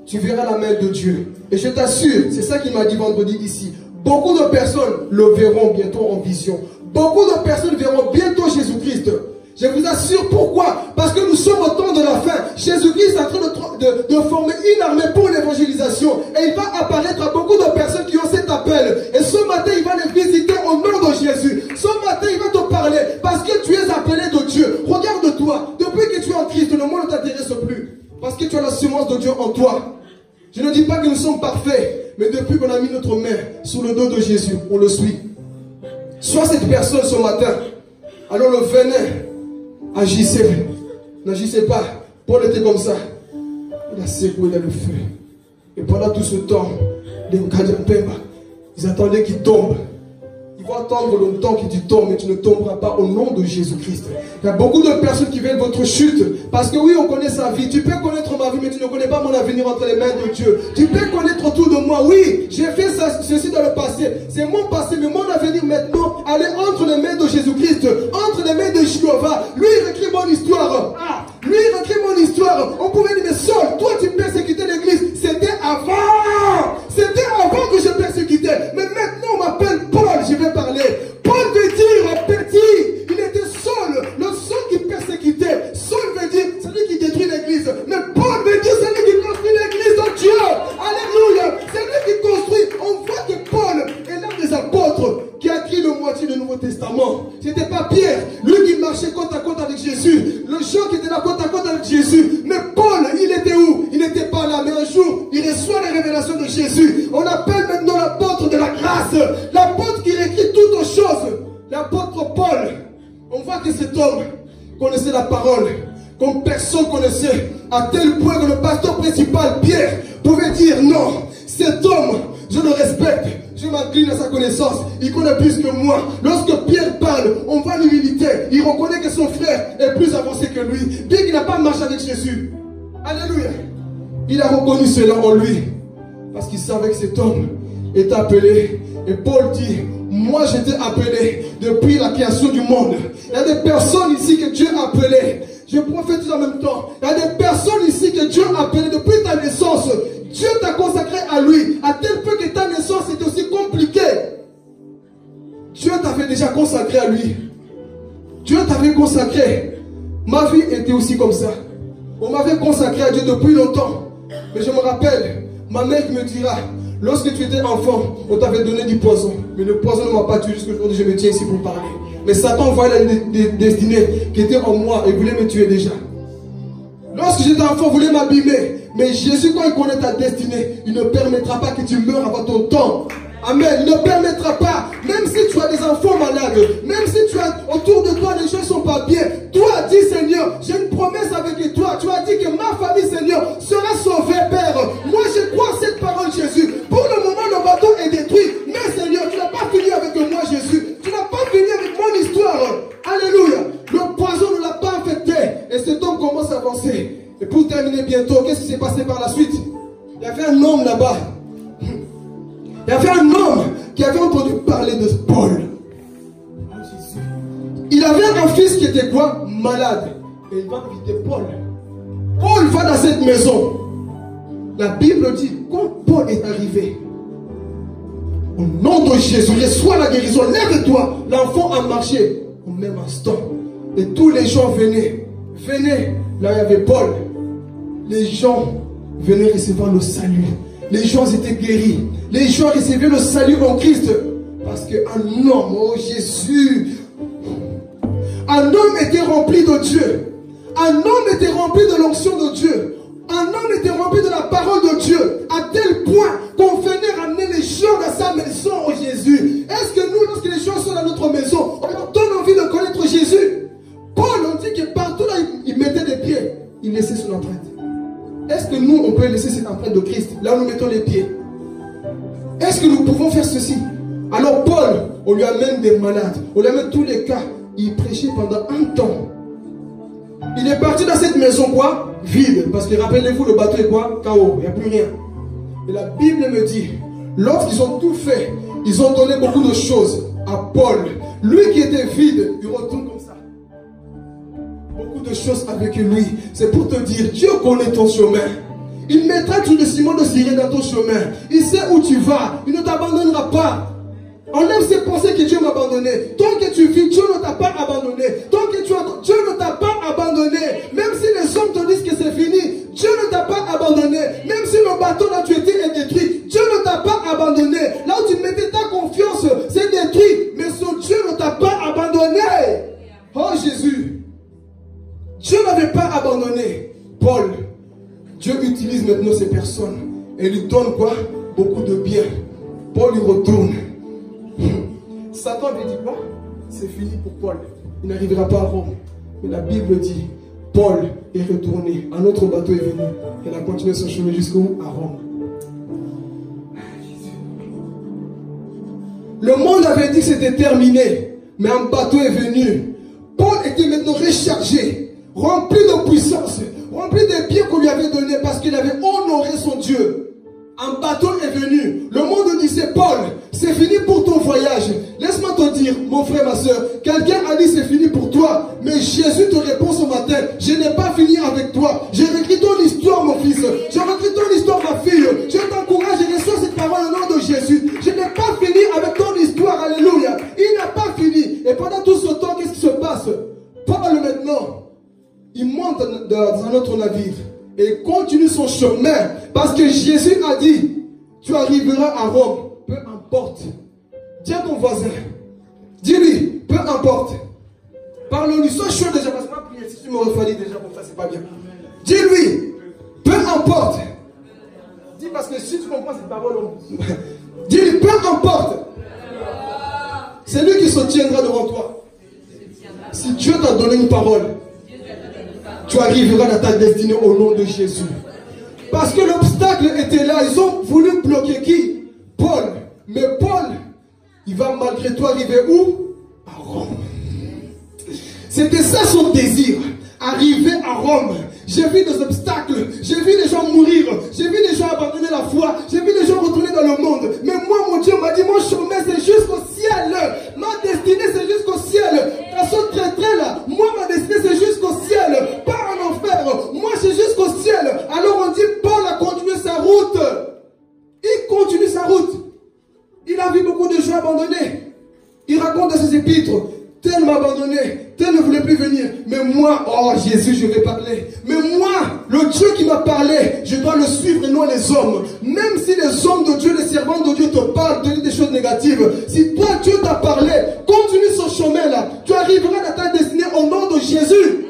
tu verras la main de Dieu. Et je t'assure, c'est ça qu'il m'a dit vendredi ici. Beaucoup de personnes le verront bientôt en vision. Beaucoup de personnes verront bientôt Jésus-Christ. Je vous assure pourquoi. Parce que nous sommes au temps de la fin. Jésus-Christ est en train de former une armée pour l'évangélisation. Et il va apparaître à beaucoup de personnes qui ont cet appel. Et ce matin, il va les visiter au nom de Jésus. Ce matin, il va te parler parce que tu es appelé de Dieu. Regarde-toi. Depuis que tu es en Christ, le monde ne t'intéresse plus. Parce que tu as la semence de Dieu en toi. Je ne dis pas que nous sommes parfaits. Mais depuis qu'on a mis notre main sous le dos de Jésus, on le suit. Sois cette personne ce matin. Alors le venin, agissez. N'agissez pas. Paul était comme ça. Il a secoué dans le feu. Et pendant tout ce temps, les Nkadjampemba, ils attendaient qu'il tombe. Ils vont attendre longtemps que tu tombes, mais tu ne tomberas pas au nom de Jésus-Christ. Il y a beaucoup de personnes qui veulent votre chute. Parce que oui, on connaît sa vie. Tu peux connaître ma vie, mais tu ne connais pas mon avenir entre les mains de Dieu. Tu peux connaître tout de moi. Oui, j'ai fait ceci dans le passé. C'est mon passé, mais mon avenir maintenant, elle est entre les mains de Jésus-Christ. Entre les mains de Jéhovah. Lui, il écrit mon histoire. Lui, il écrit mon histoire. On pouvait dire, mais Saul, toi, tu persécutais l'église. C'était avant. C'était avant que je persécutais. Mais maintenant, on m'appelle Paul. Je vais parler. Paul veut dire petit. Il était Saul. Le Saul qui persécutait. Saul veut dire celui qui détruit l'église. Mais Paul veut dire celui qui construit l'église de Dieu. Alléluia. C'est lui qui construit. On voit que Paul est l'un des apôtres qui a écrit le moitié du Nouveau Testament. C'était pas Pierre. Lui qui marchait côte à côte avec Jésus. Le Jean qui était là côte à côte avec Jésus. Mais Paul, il était où? Il n'était pas là. Mais un jour, il reçoit les révélations de Jésus. On appelle maintenant l'apôtre de la grâce. L'apôtre qui écrit toutes choses. L'apôtre Paul. On voit que cet homme connaissait la parole comme personne connaissait, à tel point que le pasteur principal, Pierre, pouvait dire non, cet homme, je le respecte, je m'incline à sa connaissance, il connaît plus que moi. Lorsque Pierre parle, on va l'humilité, il reconnaît que son frère est plus avancé que lui, bien qu'il n'a pas marché avec Jésus. Alléluia. Il a reconnu cela en lui, parce qu'il savait que cet homme est appelé. Et Paul dit, moi j'étais appelé depuis la création du monde. Il y a des personnes ici que Dieu a appelées. Je prophétise en même temps. Il y a des personnes ici que Dieu a appelées depuis ta naissance. Dieu t'a consacré à lui. À tel point que ta naissance était aussi compliquée. Dieu t'avait déjà consacré à lui. Dieu t'avait consacré. Ma vie était aussi comme ça. On m'avait consacré à Dieu depuis longtemps. Mais je me rappelle, ma mère me dira, lorsque tu étais enfant, on t'avait donné du poison. Mais le poison ne m'a pas tué jusqu'à aujourd'hui, je me tiens ici pour parler. Mais Satan voyait la destinée qui était en moi et voulait me tuer déjà. Lorsque j'étais enfant, il voulait m'abîmer. Mais Jésus, quand il connaît ta destinée, il ne permettra pas que tu meurs avant ton temps. Amen. Il ne permettra pas. Même si tu as des enfants malades, même si tu as autour de toi les gens ne sont pas bien, toi dis Seigneur, j'ai une promesse avec toi. Tu as dit que ma famille, Seigneur, sera sauvée, Père. Moi, je crois cette parole, Jésus. Pour le moment, le bateau est détruit. Mais Seigneur, tu n'as pas fini avec moi, Jésus. Tu n'as pas fini avec mon histoire. Alléluia. Le poison ne l'a pas affecté. Et cet homme commence à avancer. Et pour terminer bientôt, qu'est-ce qui s'est passé par la suite? Il y avait un homme là-bas. Il y avait un homme qui avait entendu parler de Paul. Il avait un fils qui était quoi? Malade. Et il va inviter Paul. Paul va dans cette maison. La Bible dit, quand Paul est arrivé, au nom de Jésus, reçois la guérison, lève-toi. L'enfant a marché au même instant. Et tous les gens venaient. Là il y avait Paul. Les gens venaient recevoir le salut. Les gens étaient guéris. Les gens recevaient le salut en Christ. Parce qu'un homme, oh Jésus, un homme était rempli de Dieu. Un homme était rempli de l'onction de Dieu. Un homme était rempli de la parole de Dieu. À tel point qu'on venait ramener les gens dans sa maison, oh Jésus. Est-ce que nous, lorsque les gens sont dans notre maison, on leur donne envie de connaître Jésus? Paul, on dit que partout là, il mettait des pieds. Il laissait son empreinte. Est-ce que nous, on peut laisser cette empreinte de Christ là où nous mettons les pieds? Est-ce que nous pouvons faire ceci? Alors Paul, on lui amène des malades, on lui amène tous les cas. Il prêchait pendant un temps. Il est parti dans cette maison quoi? Vide. Parce que rappelez-vous, le bateau est quoi? Chaos, il n'y a plus rien. Et la Bible me dit, lorsqu'ils ont tout fait, ils ont donné beaucoup de choses à Paul. Lui qui était vide, il retourne comme ça. Beaucoup de choses avec lui. C'est pour te dire, Dieu connaît ton chemin. Il mettra tout le ciment de Cyrène dans ton chemin. Il sait où tu vas. Il ne t'abandonnera pas. Enlève ces pensées que Dieu m'a abandonné. Tant que tu vis, Dieu ne t'a pas abandonné. Tant que tu as, Dieu ne t'a pas abandonné. Même si les hommes te disent que c'est fini, Dieu ne t'a pas abandonné. Même si le bateau là tu étais est détruit, Dieu ne t'a pas abandonné. Là où tu mettais ta confiance, c'est détruit. Mais son Dieu ne t'a pas abandonné. Oh Jésus. Dieu n'avait pas abandonné Paul. Dieu utilise maintenant ces personnes et lui donne quoi? Beaucoup de bien. Paul y retourne. Satan lui dit quoi? C'est fini pour Paul. Il n'arrivera pas à Rome. Mais la Bible dit, Paul est retourné. Un autre bateau est venu. Il a continué son chemin jusqu'où? À Rome. Le monde avait dit que c'était terminé. Mais un bateau est venu. Paul était maintenant rechargé, rempli de puissance, rempli des biens qu'on lui avait donnés parce qu'il avait honoré son Dieu. Un bateau est venu. Le monde disait, Paul, c'est fini pour ton voyage. Laisse-moi te dire, mon frère, ma soeur, quelqu'un a dit c'est fini pour toi. Mais Jésus te répond ce matin, je n'ai pas fini avec toi. J'ai réécrit ton histoire, mon fils. J'ai réécrit ton histoire, ma fille. Je t'encourage et reçois cette parole au nom de Jésus. Je n'ai pas fini avec ton histoire. Alléluia. Il n'a pas fini. Et pendant tout ce temps, qu'est-ce qui se passe? Paul maintenant, il monte dans un autre navire et continue son chemin parce que Jésus a dit, tu arriveras à Rome, peu importe. Dis à ton voisin, dis-lui, peu importe. Parle-lui, sois chaud déjà, parce que ma prière, si tu me refais déjà, mon frère, c'est pas bien. Dis-lui, peu importe. Dis parce que si tu comprends cette parole, dis-lui, peu importe. C'est lui qui se tiendra devant toi. Si Dieu t'a donné une parole, tu arriveras dans ta destinée au nom de Jésus. Parce que l'obstacle était là. Ils ont voulu bloquer qui? Paul. Mais Paul, il va malgré tout arriver où? À Rome. C'était ça son désir. Arriver à Rome. J'ai vu des obstacles. J'ai vu les gens mourir. J'ai vu les gens abandonner la foi. J'ai vu les gens retourner dans le monde. Mais moi, mon Dieu m'a dit, mon chemin c'est jusqu'au ciel. Ma destinée c'est jusqu'au ciel. À ce trait là, moi ma destinée c'est jusqu'au ciel. Pas en enfer. Moi c'est jusqu'au ciel. Alors on dit, Paul a continué sa route. Il continue sa route. Il a vu beaucoup de gens abandonnés. Il raconte dans ses épîtres, tel m'a abandonné, tel ne voulait plus venir. Mais moi, oh Jésus, je vais parler. Mais moi, le Dieu qui m'a parlé, je dois le suivre et non les hommes. Même si les hommes de Dieu, les servants de Dieu te parlent, te disent des choses négatives. Si toi, Dieu t'a parlé, continue ce chemin-là. Tu arriveras à ta destinée au nom de Jésus.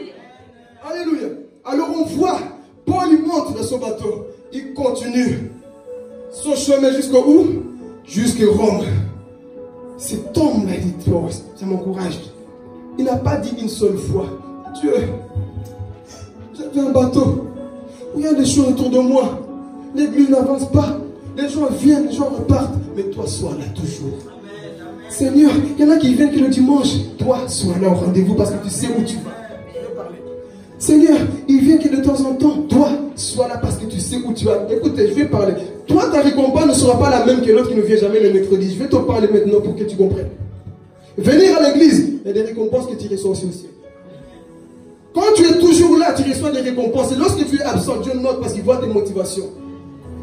Alléluia. Alors on voit, Paul il monte dans son bateau. Il continue son chemin jusqu'au où? Jusqu'à Rome. Cet homme m'a dit, oh, ça m'encourage. Il n'a pas dit une seule fois, Dieu, j'avais un bateau où il y a des choses autour de moi. L'église n'avance pas. Les gens viennent, les gens repartent. Mais toi, sois là toujours. Seigneur, il y en a qui viennent que le dimanche. Toi, sois là au rendez-vous parce que tu sais où tu vas. Seigneur, il vient que de temps en temps, toi, sois là parce que tu sais où tu vas. Écoutez, je vais parler. Toi, ta récompense ne sera pas la même que l'autre qui ne vient jamais le mercredi. Je vais te parler maintenant pour que tu comprennes. Venir à l'église, il y a des récompenses que tu reçois aussi. Quand tu es toujours là, tu reçois des récompenses. Et lorsque tu es absent, Dieu note parce qu'il voit tes motivations.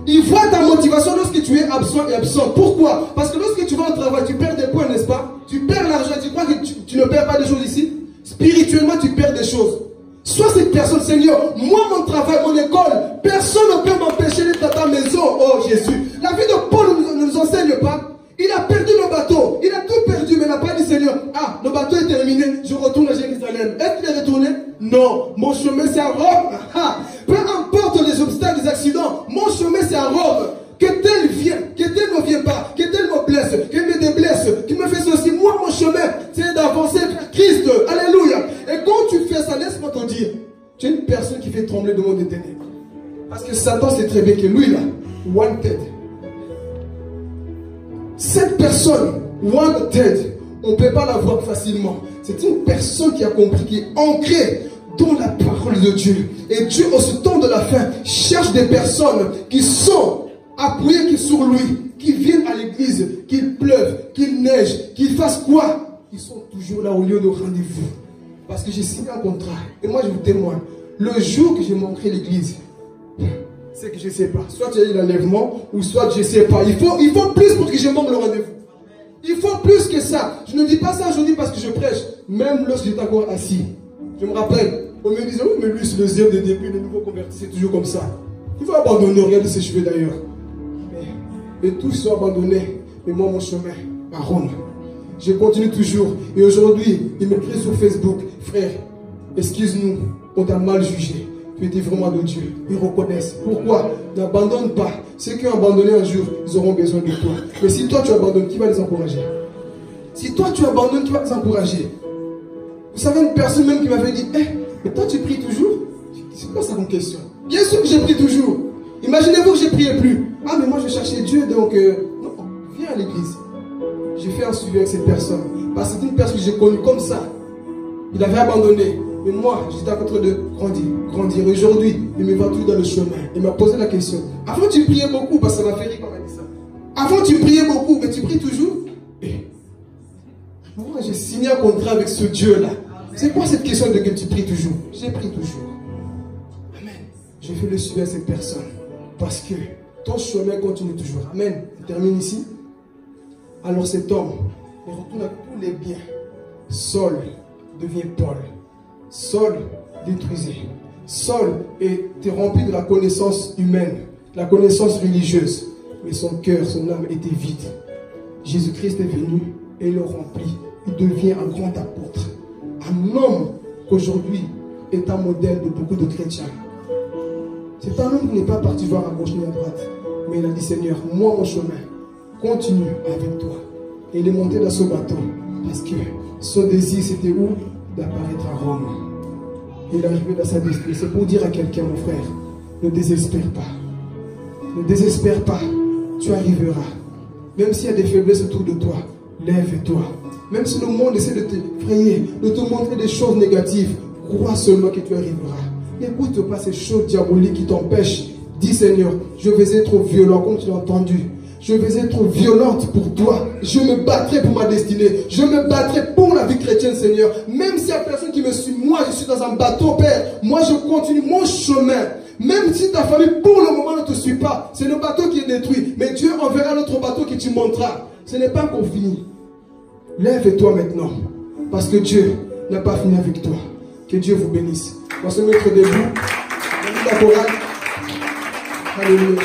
Il voit ta motivation lorsque tu es absent et absent. Pourquoi? Parce que lorsque tu vas au travail, tu perds des points, n'est-ce pas? Tu perds l'argent. Tu crois que tu ne perds pas des choses ici? Spirituellement, tu perds des choses. Sois cette personne, Seigneur. Moi, mon travail, mon école, personne ne peut m'empêcher d'être dans ta maison. Oh Jésus. La vie de Paul ne nous enseigne pas. Il a perdu le bateau. Il a tout perdu, mais il n'a pas dit, Seigneur, ah, le bateau est terminé, je retourne à Jérusalem. Est-ce qu'il est retourné? Non. Mon chemin, c'est à Rome. Ah, peu importe les obstacles, les accidents, mon chemin, c'est à Rome. Que tel vienne, que tel ne vienne pas, que tel me blesse, qu'il me déblesse, qu'il me fait ceci. Moi, mon chemin, c'est d'avancer vers Christ. Alléluia. Et quand tu fais ça, laisse-moi te dire, tu es une personne qui fait trembler le monde des ténèbres. Parce que Satan sait très bien que lui, là, wanted. Cette personne, wanted, on ne peut pas la voir facilement. C'est une personne qui a compris, qui est ancrée dans la parole de Dieu. Et Dieu, au ce temps de la fin, cherche des personnes qui sont appuyées sur lui, qu'il vienne à l'église, qu'il pleuve, qu'il neige, qu'il fasse quoi, ils sont toujours là au lieu de rendez-vous. Parce que j'ai signé un contrat. Et moi, je vous témoigne. Le jour que je manquerai l'église, c'est que je ne sais pas. Soit il y a eu l'enlèvement, ou soit je ne sais pas. Il faut plus pour que je manque le rendez-vous. Il faut plus que ça. Je ne dis pas ça aujourd'hui parce que je prêche. Même lorsque j'étais encore assis. Je me rappelle, on me disait, oui, mais lui, c'est le zèle de début, les nouveaux convertis, c'est toujours comme ça. Il faut abandonner, regardez ses cheveux d'ailleurs. Mais tous sont abandonnés. Mais moi, mon chemin, à Rome. Je continue toujours. Et aujourd'hui, il m'écrit sur Facebook, frère, excuse-nous, on t'a mal jugé. Tu étais vraiment de Dieu. Ils reconnaissent. Pourquoi? N'abandonne pas. Ceux qui ont abandonné un jour, ils auront besoin de toi. Mais si toi tu abandonnes, qui va les encourager? Si toi tu abandonnes, qui va les encourager? Vous savez, une personne même qui m'avait dit, mais toi tu pries toujours? C'est quoi ça comme question? Bien sûr que j'ai prié toujours. Imaginez-vous que je ne priais plus. Ah, mais moi je cherchais Dieu, donc non, viens à l'église. J'ai fait un suivi avec cette personne. Parce que c'est une personne que j'ai connue comme ça. Il avait abandonné. Mais moi, j'étais en train de grandir. Aujourd'hui, il me va tout dans le chemin. Il m'a posé la question. Avant, tu priais beaucoup, parce que ça m'a fait rire quand il m'a dit ça. Avant, tu priais beaucoup, mais tu pries toujours? Moi, j'ai signé un contrat avec ce Dieu-là. C'est quoi cette question de que tu pries toujours? J'ai prié toujours. Amen. Je fais le suivi à cette personne. Parce que ton chemin continue toujours. Amen. Je termine ici. Alors cet homme, il retourne à tous les biens. Saul devient Paul. Saul détruisait. Saul était rempli de la connaissance humaine, de la connaissance religieuse. Mais son cœur, son âme était vide. Jésus-Christ est venu et le remplit. Il devient un grand apôtre. Un homme qu'aujourd'hui est un modèle de beaucoup de chrétiens. C'est un homme qui n'est pas parti voir à gauche ni à droite. Mais il a dit, Seigneur, moi mon chemin continue avec toi. Et il est monté dans ce bateau. Parce que son désir c'était où? D'apparaître à Rome. Et il est arrivé dans sa destinée. C'est pour dire à quelqu'un, mon frère, ne désespère pas. Ne désespère pas. Tu arriveras. Même s'il y a des faiblesses autour de toi, lève-toi. Même si le monde essaie de te frayer, de te montrer des choses négatives, crois seulement que tu arriveras. N'écoute pas ces choses diaboliques qui t'empêchent. Dis Seigneur, je vais être violent comme tu l'as entendu. Je vais être violente pour toi. Je me battrai pour ma destinée. Je me battrai pour la vie chrétienne, Seigneur. Même s'il y a personne qui me suit, moi je suis dans un bateau, Père. Moi je continue mon chemin. Même si ta famille pour le moment ne te suit pas, c'est le bateau qui est détruit. Mais Dieu enverra l'autre bateau qui tu monteras. Ce n'est pas encore fini. Lève-toi maintenant. Parce que Dieu n'a pas fini avec toi. Que Dieu vous bénisse. On va se mettre debout. On dit la chorale. Alléluia.